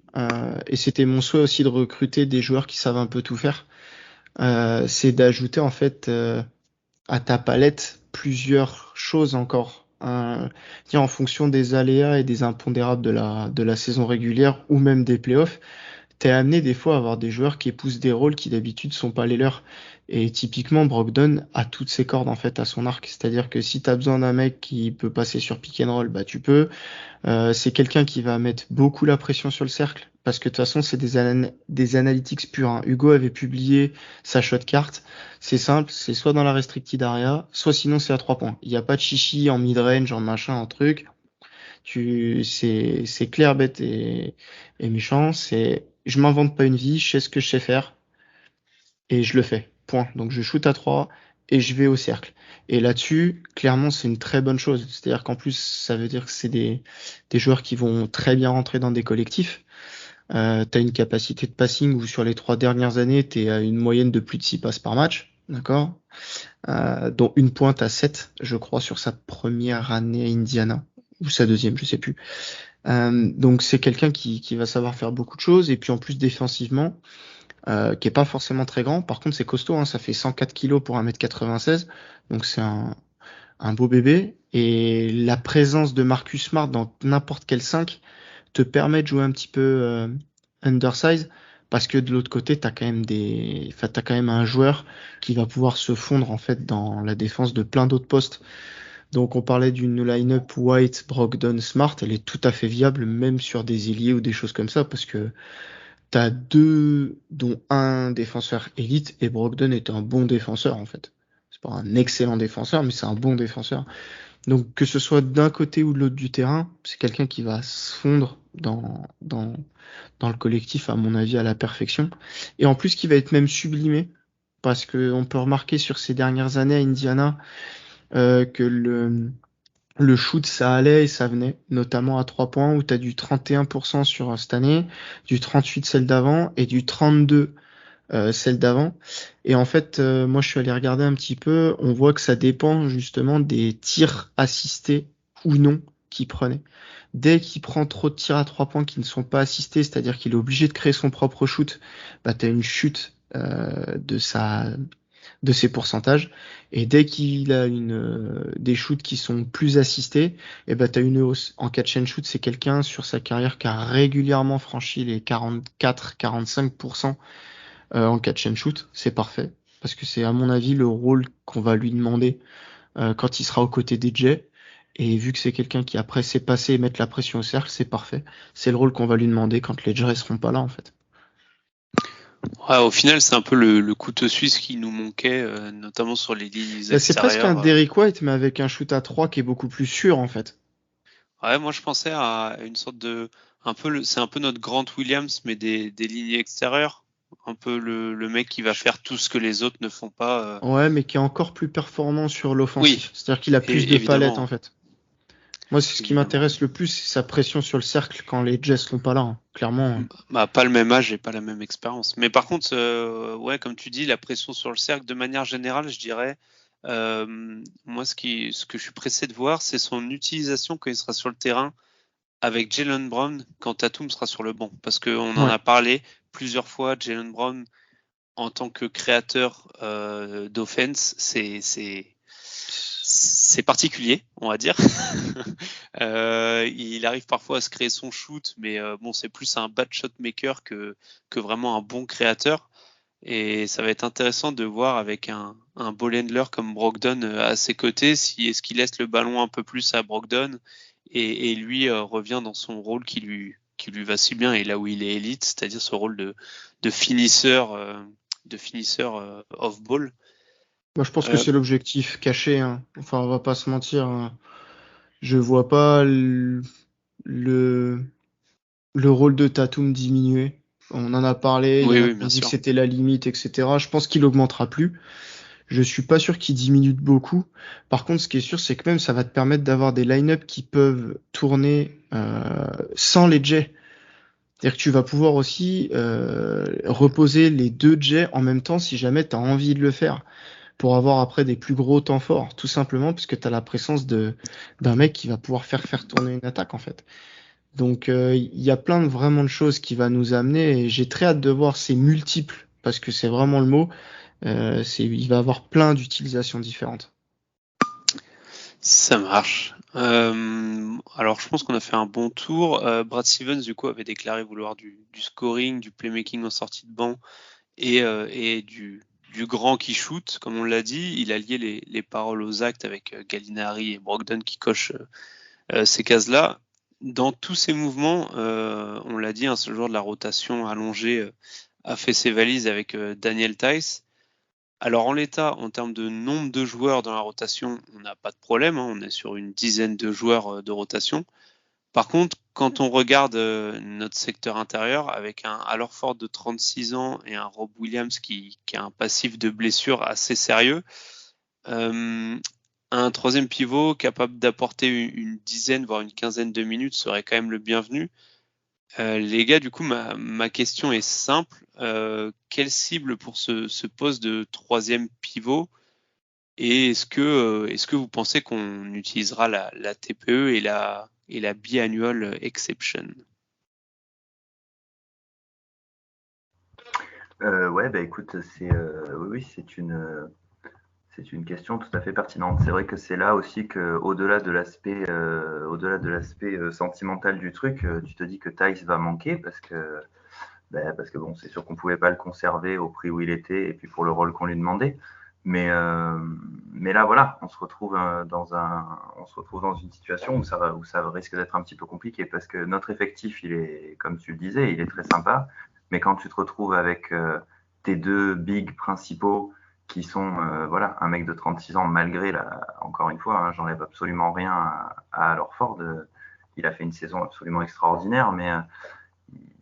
et c'était mon souhait aussi de recruter des joueurs qui savent un peu tout faire. C'est d'ajouter en fait à ta palette plusieurs choses encore. En fonction des aléas et des impondérables de la saison régulière ou même des playoffs, t'es amené des fois à avoir des joueurs qui épousent des rôles qui d'habitude sont pas les leurs. Et typiquement, Brogdon a toutes ses cordes en fait à son arc. C'est-à-dire que si t'as besoin d'un mec qui peut passer sur pick and roll, bah tu peux. C'est quelqu'un qui va mettre beaucoup la pression sur le cercle, parce que de toute façon, c'est des analytics purs, hein. Hugo avait publié sa shot carte. C'est simple, c'est soit dans la restricted area, soit sinon c'est à 3 points. Il n'y a pas de chichi en mid-range, en machin, en truc. C'est clair, bête et méchant. Je m'invente pas une vie, je sais ce que je sais faire et je le fais. Point. Donc je shoot à 3 et je vais au cercle. Et là-dessus, clairement, c'est une très bonne chose. C'est-à-dire qu'en plus, ça veut dire que c'est des joueurs qui vont très bien rentrer dans des collectifs. T'as une capacité de passing où sur les 3 dernières années, t'es à une moyenne de plus de 6 passes par match. D'accord? Dont une pointe à 7, je crois, sur sa première année à Indiana. Ou sa deuxième, je sais plus. Donc c'est quelqu'un qui va savoir faire beaucoup de choses. Et puis en plus défensivement, qui est pas forcément très grand. Par contre, c'est costaud, hein, ça fait 104 kilos pour 1m96. Donc c'est un beau bébé. Et la présence de Marcus Smart dans n'importe quel 5 te permet de jouer un petit peu undersize. Parce que de l'autre côté, t'as quand même un joueur qui va pouvoir se fondre en fait dans la défense de plein d'autres postes. Donc on parlait d'une line-up White, Brogdon, Smart, elle est tout à fait viable même sur des ailiers ou des choses comme ça, parce que t'as deux, dont un défenseur élite, et Brogdon est un bon défenseur, en fait. C'est pas un excellent défenseur, mais c'est un bon défenseur. Donc, que ce soit d'un côté ou de l'autre du terrain, c'est quelqu'un qui va se fondre dans le collectif, à mon avis, à la perfection. Et en plus, qui va être même sublimé, parce que on peut remarquer sur ces dernières années à Indiana que le shoot, ça allait et ça venait, notamment à 3 points, où tu as du 31% sur cette année, du 38 celle d'avant et du 32 celle d'avant. Et en fait, moi, je suis allé regarder un petit peu, on voit que ça dépend justement des tirs assistés ou non qu'il prenait. Dès qu'il prend trop de tirs à 3 points qui ne sont pas assistés, c'est-à-dire qu'il est obligé de créer son propre shoot, bah, tu as une chute de ses pourcentages. Et dès qu'il a des shoots qui sont plus assistés, et ben t'as une hausse. En catch and shoot, c'est quelqu'un sur sa carrière qui a régulièrement franchi les 44-45% en catch and shoot. C'est parfait. Parce que c'est à mon avis le rôle qu'on va lui demander quand il sera aux côtés des Jets. Et vu que c'est quelqu'un qui après sait passer et mettre la pression au cercle, c'est parfait. C'est le rôle qu'on va lui demander quand les Jets seront pas là en fait. Ouais, au final, c'est un peu le couteau suisse qui nous manquait, notamment sur les lignes C'est presque un extérieures. Derrick White, mais avec un shoot à 3 qui est beaucoup plus sûr en fait. Ouais, moi je pensais à une sorte de, c'est un peu notre Grant Williams, mais des lignes extérieures. Un peu le mec qui va faire tout ce que les autres ne font pas. Ouais, mais qui est encore plus performant sur Oui, l'offensif. C'est-à-dire qu'il a plus de palettes, en évidemment, fait. Moi, c'est ce qui évidemment. m'intéresse le plus, c'est sa pression sur le cercle quand les Jets sont pas là, hein. Clairement. Bah, pas le même âge et pas la même expérience. Mais par contre, ouais, comme tu dis, la pression sur le cercle, de manière générale, je dirais, moi, ce que je suis pressé de voir, c'est son utilisation quand il sera sur le terrain avec Jaylen Brown quand Tatum sera sur le banc. Parce qu'on en Ouais. a parlé plusieurs fois, Jaylen Brown, en tant que créateur d'offense, c'est particulier, on va dire. Il arrive parfois à se créer son shoot, mais bon, c'est plus un bad shot maker que vraiment un bon créateur. Et ça va être intéressant de voir avec un ball handler comme Brogdon à ses côtés, si est-ce qu'il laisse le ballon un peu plus à Brogdon et lui revient dans son rôle qui lui va si bien et là où il est élite, c'est-à-dire ce rôle de finisseur off ball. Moi, je pense que c'est l'objectif caché, hein. Enfin, on va pas se mentir, hein. Je vois pas le, le rôle de Tatum diminuer. On en a parlé, il y en a Oui, qui ont bien dit que sûr. c'était la limite, etc. Je pense qu'il augmentera plus. Je suis pas sûr qu'il diminue de beaucoup. Par contre, ce qui est sûr, c'est que même ça va te permettre d'avoir des line-up qui peuvent tourner sans les jets. C'est-à-dire que tu vas pouvoir aussi reposer les deux jets en même temps si jamais tu as envie de le faire pour avoir après des plus gros temps forts, tout simplement puisque tu as la présence d'un mec qui va pouvoir faire tourner une attaque en fait. Donc il y a plein de vraiment de choses qui va nous amener et j'ai très hâte de voir ces multiples parce que c'est vraiment le mot. Il va avoir plein d'utilisations différentes. Ça marche. Alors, je pense qu'on a fait un bon tour. Brad Stevens, du coup, avait déclaré vouloir du scoring, du playmaking en sortie de banc et du grand qui shoot, comme on l'a dit. Il a lié les paroles aux actes avec Gallinari et Brogdon qui cochent ces cases-là. Dans tous ces mouvements, on l'a dit, ce jour de la rotation allongée a fait ses valises avec Daniel Theis. Alors en l'état, en termes de nombre de joueurs dans la rotation, on n'a pas de problème, hein, on est sur une dizaine de joueurs de rotation. Par contre, quand on regarde notre secteur intérieur, avec un Al Horford de 36 ans et un Rob Williams qui a un passif de blessure assez sérieux, un troisième pivot capable d'apporter une dizaine, voire une quinzaine de minutes serait quand même le bienvenu. Les gars, du coup, ma question est simple. Quelle cible pour ce poste de troisième pivot? Et est-ce que vous pensez qu'on utilisera la TPE et la biannual exception? Ouais, bah écoute, oui, c'est une question tout à fait pertinente. C'est vrai que c'est là aussi que, au-delà de l'aspect sentimental du truc, tu te dis que Tice va manquer parce que bon, c'est sûr qu'on pouvait pas le conserver au prix où il était et puis pour le rôle qu'on lui demandait. Mais là, voilà, on se retrouve dans une situation où ça risque d'être un petit peu compliqué parce que notre effectif, il est, comme tu le disais, il est très sympa. Mais quand tu te retrouves avec tes deux bigs principaux qui sont un mec de 36 ans, malgré, encore une fois, j'enlève absolument rien à Al Horford, il a fait une saison absolument extraordinaire, mais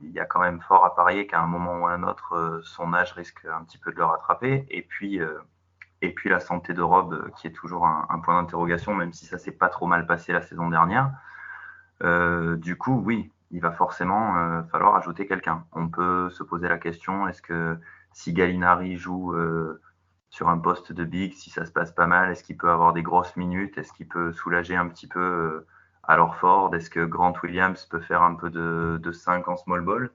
il y a quand même fort à parier qu'à un moment ou à un autre, son âge risque un petit peu de le rattraper. Et puis la santé de Rob, qui est toujours un point d'interrogation, même si ça s'est pas trop mal passé la saison dernière. Du coup, oui, il va forcément falloir ajouter quelqu'un. On peut se poser la question, est-ce que si Gallinari joue sur un poste de big, si ça se passe pas mal, est-ce qu'il peut avoir des grosses minutes? Est-ce qu'il peut soulager un petit peu Al Horford? Est-ce que Grant Williams peut faire un peu de 5 en small ball?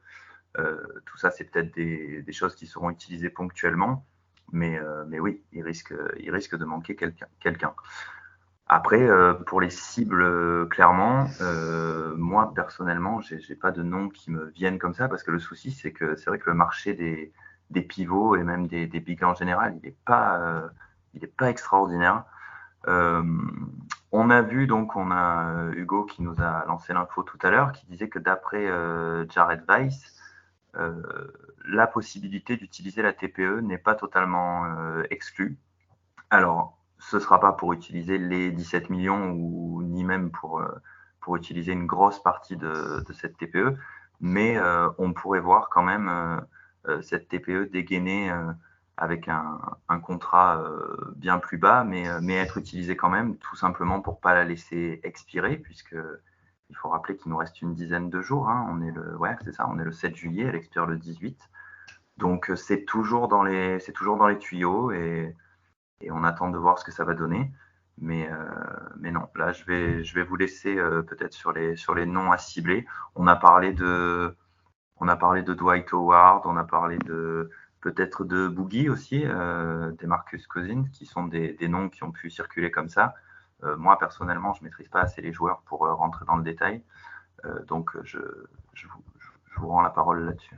Tout ça, c'est peut-être des choses qui seront utilisées ponctuellement. Mais oui, il risque de manquer quelqu'un. Après, pour les cibles, clairement, moi, personnellement, j'ai pas de noms qui me viennent comme ça, parce que le souci, c'est que c'est vrai que le marché des pivots et même des bigs en général, il est pas extraordinaire. On a vu, donc, on a Hugo qui nous a lancé l'info tout à l'heure, qui disait que d'après Jared Weiss, la possibilité d'utiliser la TPE n'est pas totalement exclue. Alors, ce ne sera pas pour utiliser les 17 millions ou ni même pour utiliser une grosse partie de cette TPE, mais on pourrait voir quand même cette TPE dégainer avec un contrat bien plus bas, mais être utilisée quand même, tout simplement pour ne pas la laisser expirer, puisque il faut rappeler qu'il nous reste une dizaine de jours. On est le 7 juillet, elle expire le 18. Donc c'est toujours dans les tuyaux et on attend de voir ce que ça va donner. Mais non, là je vais vous laisser peut-être sur les noms à cibler. On a parlé de Dwight Howard, on a parlé peut-être de Boogie aussi, des Marcus Cousins, qui sont des noms qui ont pu circuler comme ça. Moi personnellement, je maîtrise pas assez les joueurs pour rentrer dans le détail, donc je vous rends la parole là-dessus.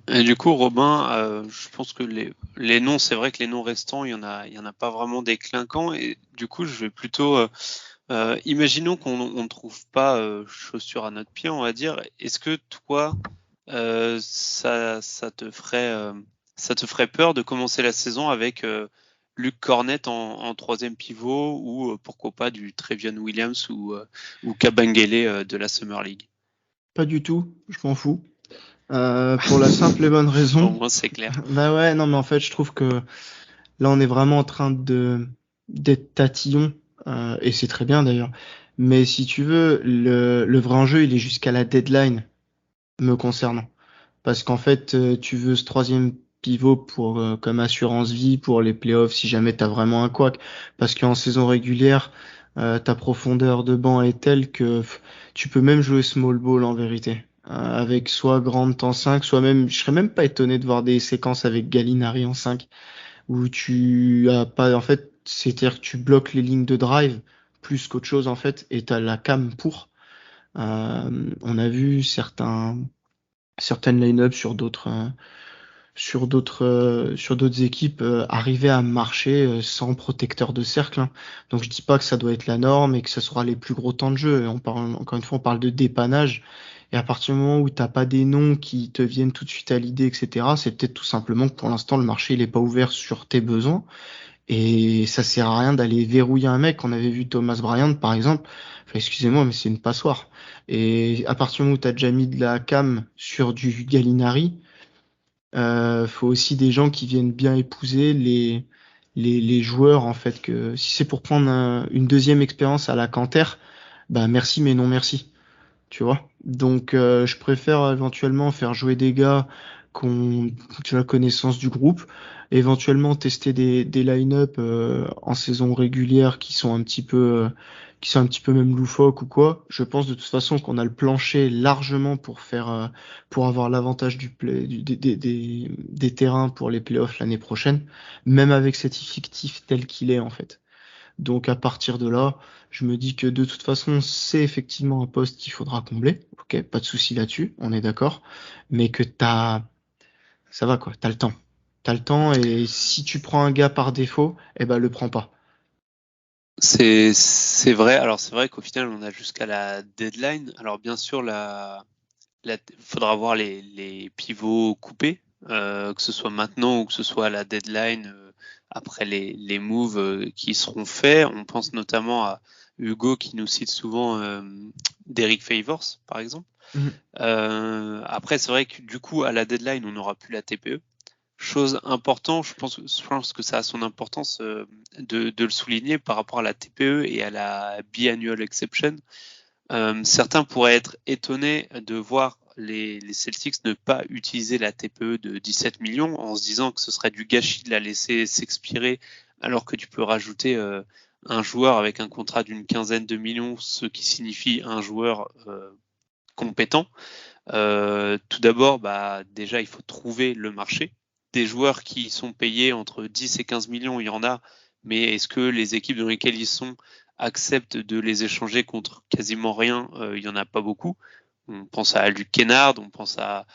Et du coup, Robin, je pense que les noms, c'est vrai que les noms restants, il y en a pas vraiment des clinquants. Et du coup, je vais plutôt, imaginons qu'on ne trouve pas chaussure à notre pied, on va dire. Est-ce que toi, ça te ferait peur de commencer la saison avec Luke Cornett en troisième pivot ou pourquoi pas du Trevion Williams ou Kabengele de la Summer League? Pas du tout, je m'en fous. Pour la simple et bonne raison. Au moins, c'est clair. Bah ouais, non, mais en fait, je trouve que là, on est vraiment en train d'être tatillon, et c'est très bien d'ailleurs. Mais si tu veux, le vrai enjeu, il est jusqu'à la deadline, me concernant. Parce qu'en fait, tu veux ce troisième pivot pour comme assurance vie pour les playoffs si jamais t'as vraiment un couac. Parce qu'en saison régulière, ta profondeur de banc est telle que tu peux même jouer small ball en vérité. Avec soit Grant en 5, soit même, je serais même pas étonné de voir des séquences avec Gallinari en 5 où tu as pas, en fait, c'est-à-dire que tu bloques les lignes de drive plus qu'autre chose en fait, et t'as la cam pour. On a vu certaines line-up sur d'autres équipes arriver à marcher sans protecteur de cercle, hein. Donc je dis pas que ça doit être la norme et que ça sera les plus gros temps de jeu. Encore une fois, on parle de dépannage. Et à partir du moment où t'as pas des noms qui te viennent tout de suite à l'idée, etc., c'est peut-être tout simplement que pour l'instant le marché il est pas ouvert sur tes besoins. Et ça sert à rien d'aller verrouiller un mec. On avait vu Thomas Bryant, par exemple. Enfin, excusez-moi, mais c'est une passoire. Et à partir du moment où tu as déjà mis de la cam sur du Gallinari, faut aussi des gens qui viennent bien épouser les joueurs, en fait. Que si c'est pour prendre une deuxième expérience à la Canter, bah merci, mais non merci. Tu vois? Donc, je préfère éventuellement faire jouer des gars qui ont la connaissance du groupe, éventuellement tester des line-up en saison régulière qui sont un petit peu même loufoques ou quoi. Je pense de toute façon qu'on a le plancher largement pour avoir l'avantage des terrains pour les playoffs l'année prochaine, même avec cet effectif tel qu'il est en fait. Donc à partir de là, je me dis que de toute façon, c'est effectivement un poste qu'il faudra combler. Ok, pas de souci là-dessus, on est d'accord. Mais que ça va quoi, t'as le temps. T'as le temps et si tu prends un gars par défaut, eh ben le prends pas. C'est vrai. Alors c'est vrai qu'au final on a jusqu'à la deadline. Alors bien sûr faudra voir les pivots coupés, que ce soit maintenant ou que ce soit à la deadline, après les moves qui seront faits. On pense notamment à Hugo qui nous cite souvent Derek Favors, par exemple. Après, c'est vrai que du coup, à la deadline, on n'aura plus la TPE. Chose importante, je pense que ça a son importance de le souligner par rapport à la TPE et à la biannual exception. Certains pourraient être étonnés de voir les Celtics ne pas utiliser la TPE de 17 millions en se disant que ce serait du gâchis de la laisser s'expirer alors que tu peux rajouter un joueur avec un contrat d'une quinzaine de millions, ce qui signifie un joueur compétent. Tout d'abord, déjà, il faut trouver le marché. Des joueurs qui sont payés entre 10 et 15 millions, il y en a, mais est-ce que les équipes dans lesquelles ils sont acceptent de les échanger contre quasiment rien? Il y en a pas beaucoup. On pense à Luke Kennard, on pense à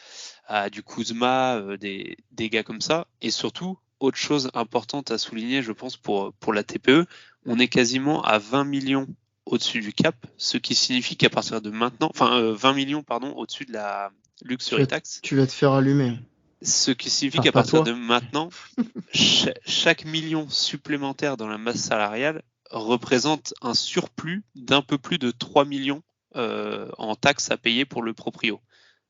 du Kuzma, des gars comme ça. Et surtout, autre chose importante à souligner, je pense, pour la TPE, on est quasiment à 20 millions au-dessus du cap, ce qui signifie qu'à partir de maintenant, 20 millions, au-dessus de la luxury tax. Tu vas te faire allumer. Ce qui signifie qu'à partir de maintenant, chaque million supplémentaire dans la masse salariale représente un surplus d'un peu plus de 3 millions en taxes à payer pour le proprio.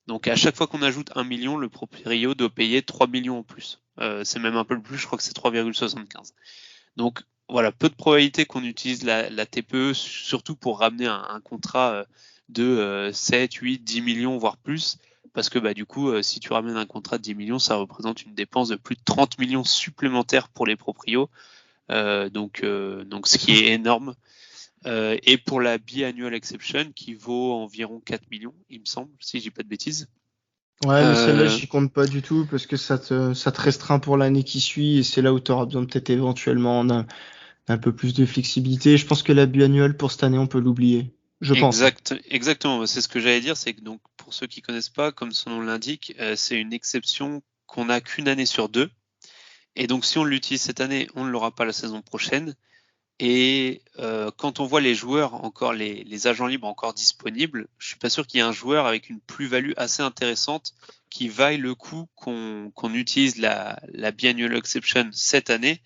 Donc à chaque fois qu'on ajoute 1 million, le proprio doit payer 3 millions en plus. C'est même un peu plus, je crois que c'est 3,75. Donc voilà, peu de probabilité qu'on utilise la TPE, surtout pour ramener un contrat de 7, 8, 10 millions, voire plus. Parce que du coup, si tu ramènes un contrat de 10 millions, ça représente une dépense de plus de 30 millions supplémentaires pour les proprios. Donc ce qui est énorme. Et pour la biannual exception, qui vaut environ 4 millions, il me semble, si je dis pas de bêtises. Ouais, mais celle-là, j'y compte pas du tout parce que ça te restreint pour l'année qui suit et c'est là où tu auras besoin peut-être éventuellement d'un peu plus de flexibilité. Je pense que la biannuelle pour cette année, on peut l'oublier. Je pense. Exactement, c'est ce que j'allais dire, c'est que donc pour ceux qui connaissent pas, comme son nom l'indique, c'est une exception qu'on n'a qu'une année sur deux. Et donc si on l'utilise cette année, on ne l'aura pas la saison prochaine. Et quand on voit les joueurs encore, les agents libres encore disponibles, je suis pas sûr qu'il y ait un joueur avec une plus-value assez intéressante qui vaille le coup qu'on utilise la biannual exception cette année,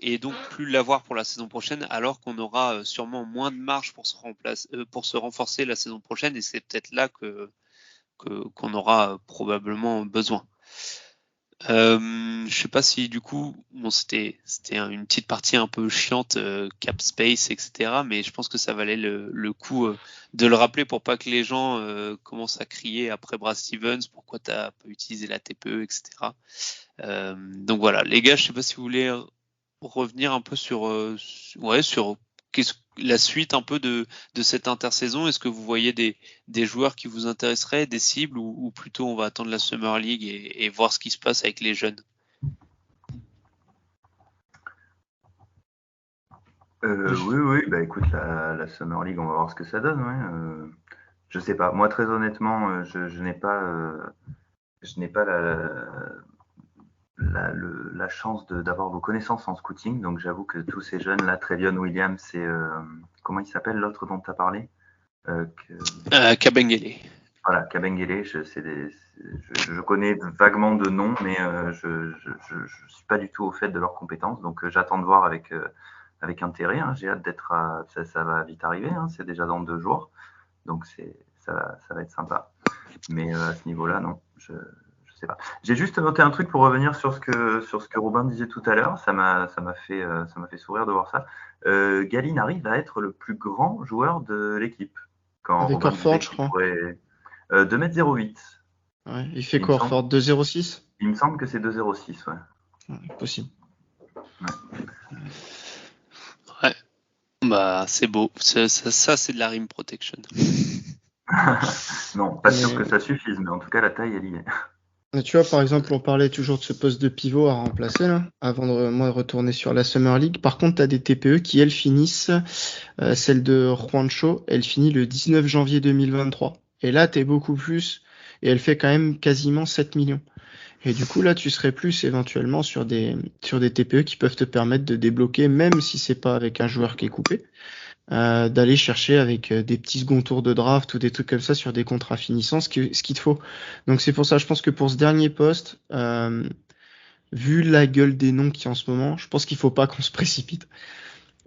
et donc plus l'avoir pour la saison prochaine, alors qu'on aura sûrement moins de marge pour se renforcer la saison prochaine, et c'est peut-être là qu'on aura probablement besoin. Je sais pas si du coup, c'était une petite partie un peu chiante, cap space, etc. Mais je pense que ça valait le coup de le rappeler pour pas que les gens commencent à crier après Brad Stevens, pourquoi t'as pas utilisé la TPE, etc. Donc voilà, les gars, je sais pas si vous voulez revenir un peu sur la suite un peu de cette intersaison. Est-ce que vous voyez des joueurs qui vous intéresseraient, des cibles, ou plutôt on va attendre la Summer League et voir ce qui se passe avec les jeunes? Oui, écoute, la Summer League, on va voir ce que ça donne. Ouais. Je sais pas. Moi, très honnêtement, je n'ai pas la chance d'avoir vos connaissances en scouting. Donc, j'avoue que tous ces jeunes-là, Trevion Williams et comment il s'appelle l'autre dont tu as parlé Kabengele. Voilà, Kabengele, je connais vaguement de nom, mais je ne suis pas du tout au fait de leurs compétences. Donc, j'attends de voir avec intérêt. Hein. J'ai hâte d'être ça va vite arriver. Hein. C'est déjà dans 2 jours. Donc, ça va être sympa. Mais à ce niveau-là, non. Je sais pas. J'ai juste noté un truc pour revenir sur ce que Robin disait tout à l'heure. Ça m'a fait sourire de voir ça. Gallinari va être le plus grand joueur de l'équipe. Avec Horford, je crois. 2m08. Ouais, il fait quoi, Horford? 2,06? Il me semble que c'est 2,06, ouais. Possible. Ouais. C'est beau. Ça, c'est de la rim protection. Non, pas sûr que ça suffise, mais en tout cas, la taille, elle y est. Tu vois, par exemple, on parlait toujours de ce poste de pivot à remplacer, là, avant de retourner sur la Summer League. Par contre, tu as des TPE qui, elles, finissent, celle de Juancho, elle finit le 19 janvier 2023. Et là, t'es beaucoup plus, et elle fait quand même quasiment 7 millions. Et du coup, là, tu serais plus éventuellement sur des TPE qui peuvent te permettre de débloquer, même si c'est pas avec un joueur qui est coupé, d'aller chercher avec des petits second tours de draft ou des trucs comme ça sur des contrats finissants, ce qu'il te faut. Donc c'est pour ça, je pense que pour ce dernier poste, vu la gueule des noms qui en ce moment, je pense qu'il faut pas qu'on se précipite.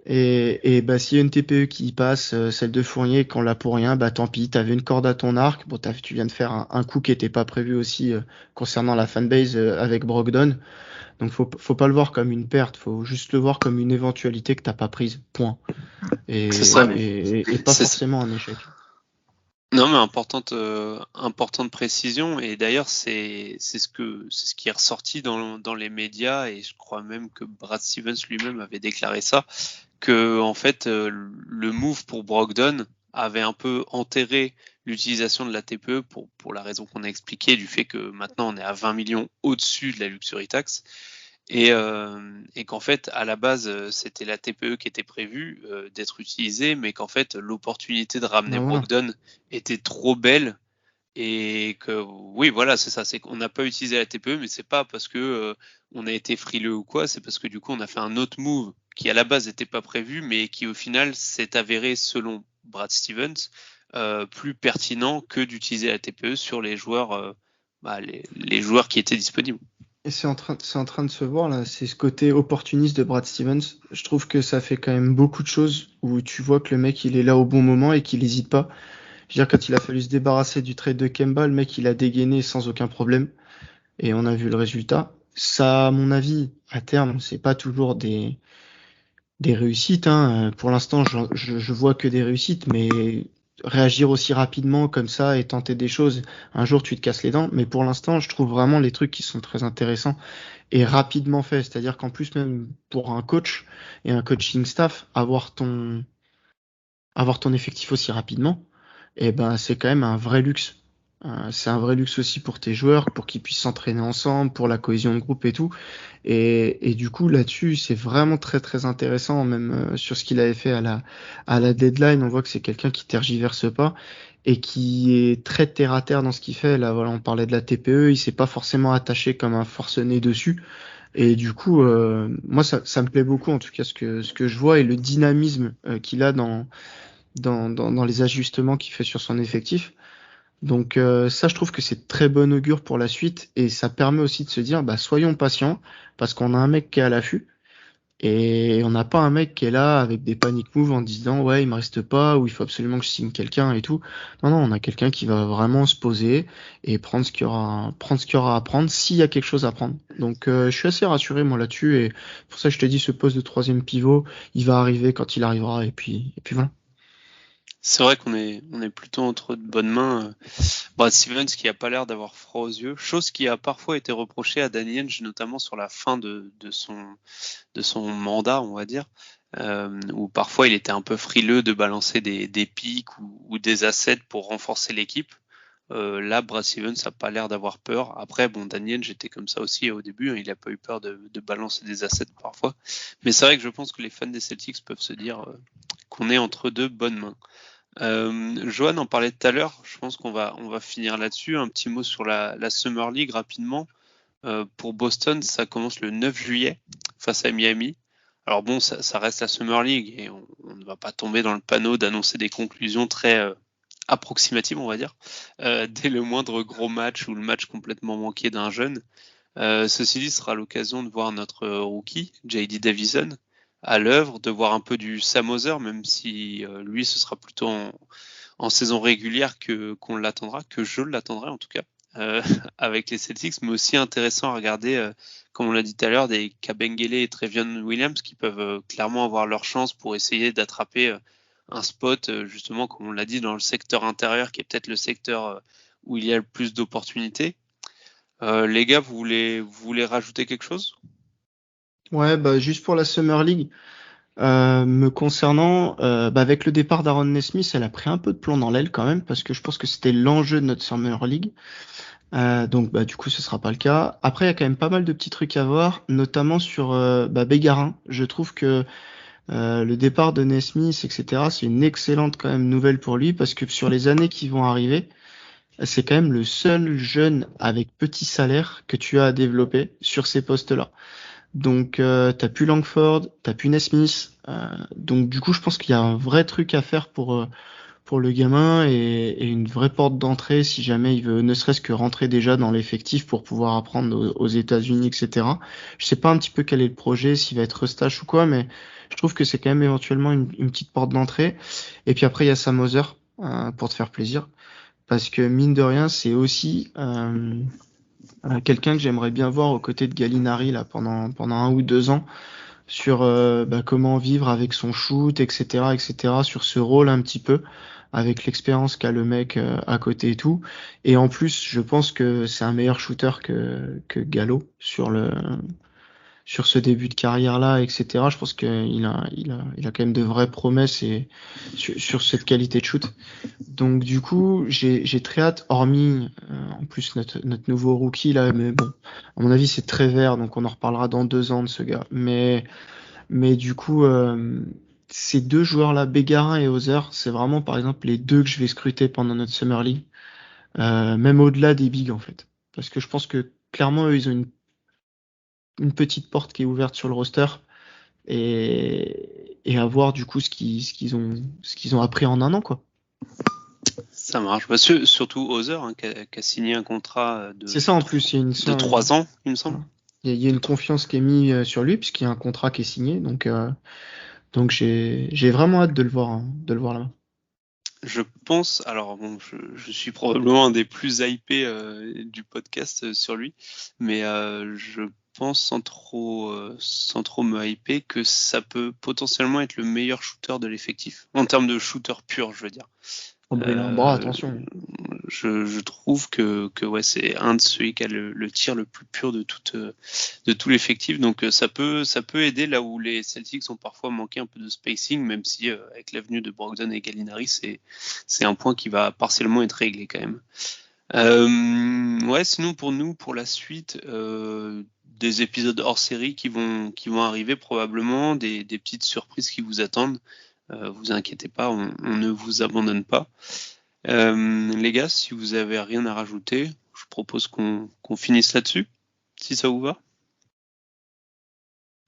Et bah s'il y a une TPE qui passe, celle de Fournier, qu'on l'a pour rien, bah tant pis, t'avais une corde à ton arc. Bon, tu viens de faire un coup qui était pas prévu aussi concernant la fanbase avec Brogdon. Donc faut pas le voir comme une perte, faut juste le voir comme une éventualité que t'as pas prise. Point. Et, C'est ça. et pas C'est- forcément un échec. Non, mais importante précision. Et d'ailleurs, c'est ce qui est ressorti dans les médias. Et je crois même que Brad Stevens lui-même avait déclaré ça, que en fait, le move pour Brogdon avait un peu enterré l'utilisation de la TPE pour la raison qu'on a expliquée, du fait que maintenant on est à 20 millions au-dessus de la luxury tax. Et qu'en fait, à la base, c'était la TPE qui était prévue d'être utilisée, mais qu'en fait, l'opportunité de ramener Ben voilà. Brogdon était trop belle. Et que oui, voilà, c'est ça, c'est qu'on n'a pas utilisé la TPE, mais c'est pas parce que on a été frileux ou quoi, c'est parce que du coup on a fait un autre move qui à la base n'était pas prévu, mais qui au final s'est avéré, selon Brad Stevens, plus pertinent que d'utiliser la TPE sur les joueurs, les joueurs qui étaient disponibles. Et c'est en train de se voir là, c'est ce côté opportuniste de Brad Stevens. Je trouve que ça fait quand même beaucoup de choses où tu vois que le mec il est là au bon moment et qu'il hésite pas. Je veux dire, quand il a fallu se débarrasser du trade de Kemba, le mec il a dégainé sans aucun problème et on a vu le résultat. Ça, à mon avis, à terme, c'est pas toujours des réussites, hein. Pour l'instant, je vois que des réussites, mais réagir aussi rapidement comme ça et tenter des choses, un jour tu te casses les dents. Mais pour l'instant, je trouve vraiment les trucs qui sont très intéressants et rapidement faits. C'est-à-dire qu'en plus, même pour un coach et un coaching staff, avoir ton effectif aussi rapidement, et ben c'est quand même un vrai luxe. C'est un vrai luxe aussi pour tes joueurs, pour qu'ils puissent s'entraîner ensemble, pour la cohésion de groupe et tout. Et du coup, là-dessus, c'est vraiment très très intéressant, même sur ce qu'il avait fait à la deadline. On voit que c'est quelqu'un qui tergiverse pas et qui est très terre à terre dans ce qu'il fait. Là, voilà, on parlait de la TPE, il s'est pas forcément attaché comme un forcené dessus. Et du coup, moi, ça me plaît beaucoup, en tout cas, ce que je vois et le dynamisme qu'il a dans les ajustements qu'il fait sur son effectif. Donc ça, je trouve que c'est très bon augure pour la suite et ça permet aussi de se dire, bah soyons patients parce qu'on a un mec qui est à l'affût et on n'a pas un mec qui est là avec des panic moves en disant ouais il me reste pas ou il faut absolument que je signe quelqu'un et tout. Non, on a quelqu'un qui va vraiment se poser et prendre ce qu'il y aura à prendre s'il y a quelque chose à prendre. Donc je suis assez rassuré moi là-dessus et pour ça je te dis ce poste de troisième pivot, il va arriver quand il arrivera et puis voilà. C'est vrai on est plutôt entre de bonnes mains. Brad Stevens qui a pas l'air d'avoir froid aux yeux, chose qui a parfois été reprochée à Danny Ainge, notamment sur la fin de son mandat, on va dire, où parfois il était un peu frileux de balancer des pics ou des assets pour renforcer l'équipe. Là, Brad Stevens n'a pas l'air d'avoir peur. Après, bon, Danny Ainge était comme ça aussi au début, hein, il n'a pas eu peur de balancer des assets parfois. Mais c'est vrai que je pense que les fans des Celtics peuvent se dire qu'on est entre deux bonnes mains. Johan en parlait tout à l'heure, je pense qu'on va finir là-dessus. Un petit mot sur la Summer League rapidement. Pour Boston, ça commence le 9 juillet face à Miami. Alors bon, ça reste la Summer League et on ne va pas tomber dans le panneau d'annoncer des conclusions très approximatives, on va dire, dès le moindre gros match ou le match complètement manqué d'un jeune. Ceci dit, ce sera l'occasion de voir notre rookie, J.D. Davison, à l'œuvre, de voir un peu du Sam Hauser, même si lui, ce sera plutôt en saison régulière qu'on l'attendra, que je l'attendrai en tout cas, avec les Celtics, mais aussi intéressant à regarder, comme on l'a dit tout à l'heure, des Kabengele et Trevion Williams qui peuvent clairement avoir leur chance pour essayer d'attraper un spot, justement, comme on l'a dit, dans le secteur intérieur, qui est peut-être le secteur où il y a le plus d'opportunités. Les gars, vous voulez rajouter quelque chose ? Ouais, bah juste pour la Summer League. Me concernant, avec le départ d'Aaron Nesmith, elle a pris un peu de plomb dans l'aile quand même, parce que je pense que c'était l'enjeu de notre Summer League. Donc du coup, ce sera pas le cas. Après, il y a quand même pas mal de petits trucs à voir, notamment sur Bégarin. Je trouve que le départ de Nesmith, etc., c'est une excellente quand même nouvelle pour lui, parce que sur les années qui vont arriver, c'est quand même le seul jeune avec petit salaire que tu as à développer sur ces postes-là. Donc t'as plus Langford, t'as plus Nesmith. Donc du coup, je pense qu'il y a un vrai truc à faire pour le gamin et une vraie porte d'entrée si jamais il veut ne serait-ce que rentrer déjà dans l'effectif pour pouvoir apprendre aux États-Unis, etc. Je sais pas un petit peu quel est le projet, s'il va être Eustache ou quoi, mais je trouve que c'est quand même éventuellement une petite porte d'entrée. Et puis après, il y a Sam Hauser pour te faire plaisir. Parce que mine de rien, c'est aussi quelqu'un que j'aimerais bien voir aux côtés de Gallinari là pendant 1 ou 2 ans sur comment vivre avec son shoot, etc., etc., sur ce rôle un petit peu, avec l'expérience qu'a le mec à côté et tout. Et en plus, je pense que c'est un meilleur shooter que Gallo sur ce début de carrière-là, etc. Je pense qu'il a quand même de vraies promesses et sur cette qualité de shoot. Donc du coup, j'ai très hâte, hormis en plus notre nouveau rookie là, mais bon, à mon avis c'est très vert, donc on en reparlera dans 2 ans de ce gars. Mais du coup, ces deux joueurs-là, Bégarin et Hauser, c'est vraiment par exemple les deux que je vais scruter pendant notre Summer League, même au-delà des bigs en fait. Parce que je pense que clairement eux, ils ont une petite porte qui est ouverte sur le roster et à voir du coup ce qu'ils ont appris en 1 an quoi. Ça marche. Surtout Hauser, hein, qui a signé un contrat C'est ça en plus, il y a de 3 ans, il me semble. Il y a une confiance qui est mise sur lui puisqu'il y a un contrat qui est signé, donc j'ai vraiment hâte de le voir, hein, de le voir là-bas. Je pense, alors bon, je suis probablement un des plus hypés du podcast sur lui, mais je pense sans trop me hyper que ça peut potentiellement être le meilleur shooter de l'effectif, en termes de shooter pur, je veux dire. Il a un bras, attention. Je trouve que ouais, c'est un de ceux qui a le tir le plus pur de tout l'effectif. Donc ça peut aider là où les Celtics ont parfois manqué un peu de spacing, même si avec l'avenue de Brogdon et Gallinari, c'est un point qui va partiellement être réglé quand même. Ouais, sinon pour nous, pour la suite, des épisodes hors série qui vont arriver probablement, des petites surprises qui vous attendent. Vous inquiétez pas, on ne vous abandonne pas. Les gars, si vous avez rien à rajouter, je propose qu'on finisse là-dessus, si ça vous va.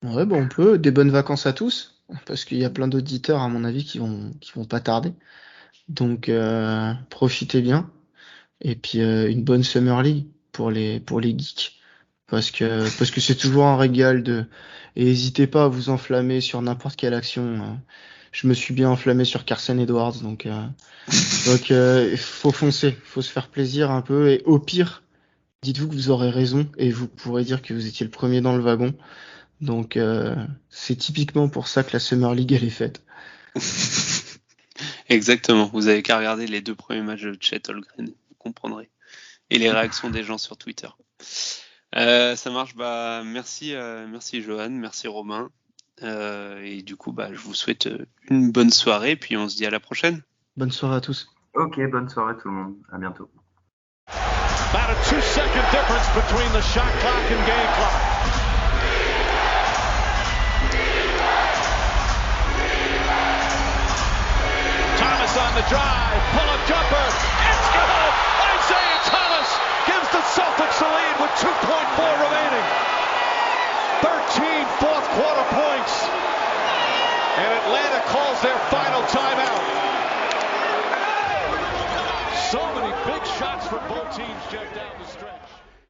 Ouais, on peut. Des bonnes vacances à tous, parce qu'il y a plein d'auditeurs à mon avis qui vont pas tarder. Donc profitez bien. Et puis une bonne Summer League pour les geeks. Parce que c'est toujours un régal et n'hésitez pas à vous enflammer sur n'importe quelle action. Je me suis bien enflammé sur Carson Edwards, donc faut foncer, faut se faire plaisir un peu et au pire, dites-vous que vous aurez raison et vous pourrez dire que vous étiez le premier dans le wagon. Donc c'est typiquement pour ça que la Summer League elle est faite. Exactement, vous avez qu'à regarder les 2 premiers matchs de Chet Holmgren, vous comprendrez. Et les réactions des gens sur Twitter. Ça marche, merci Johan, merci Romain. Et du coup, je vous souhaite une bonne soirée, puis on se dit à la prochaine. Bonne soirée à tous. Ok, bonne soirée tout le monde, à bientôt. About a 2-second difference between the shot clock and game clock. Thomas on the drive, pull-up jumper, it's good! Isaiah Thomas gives the Celtics the lead with 2.4 remaining. 13 fourth quarter points. And Atlanta calls their final timeout. So many big shots for both teams, Jeff, down the stretch.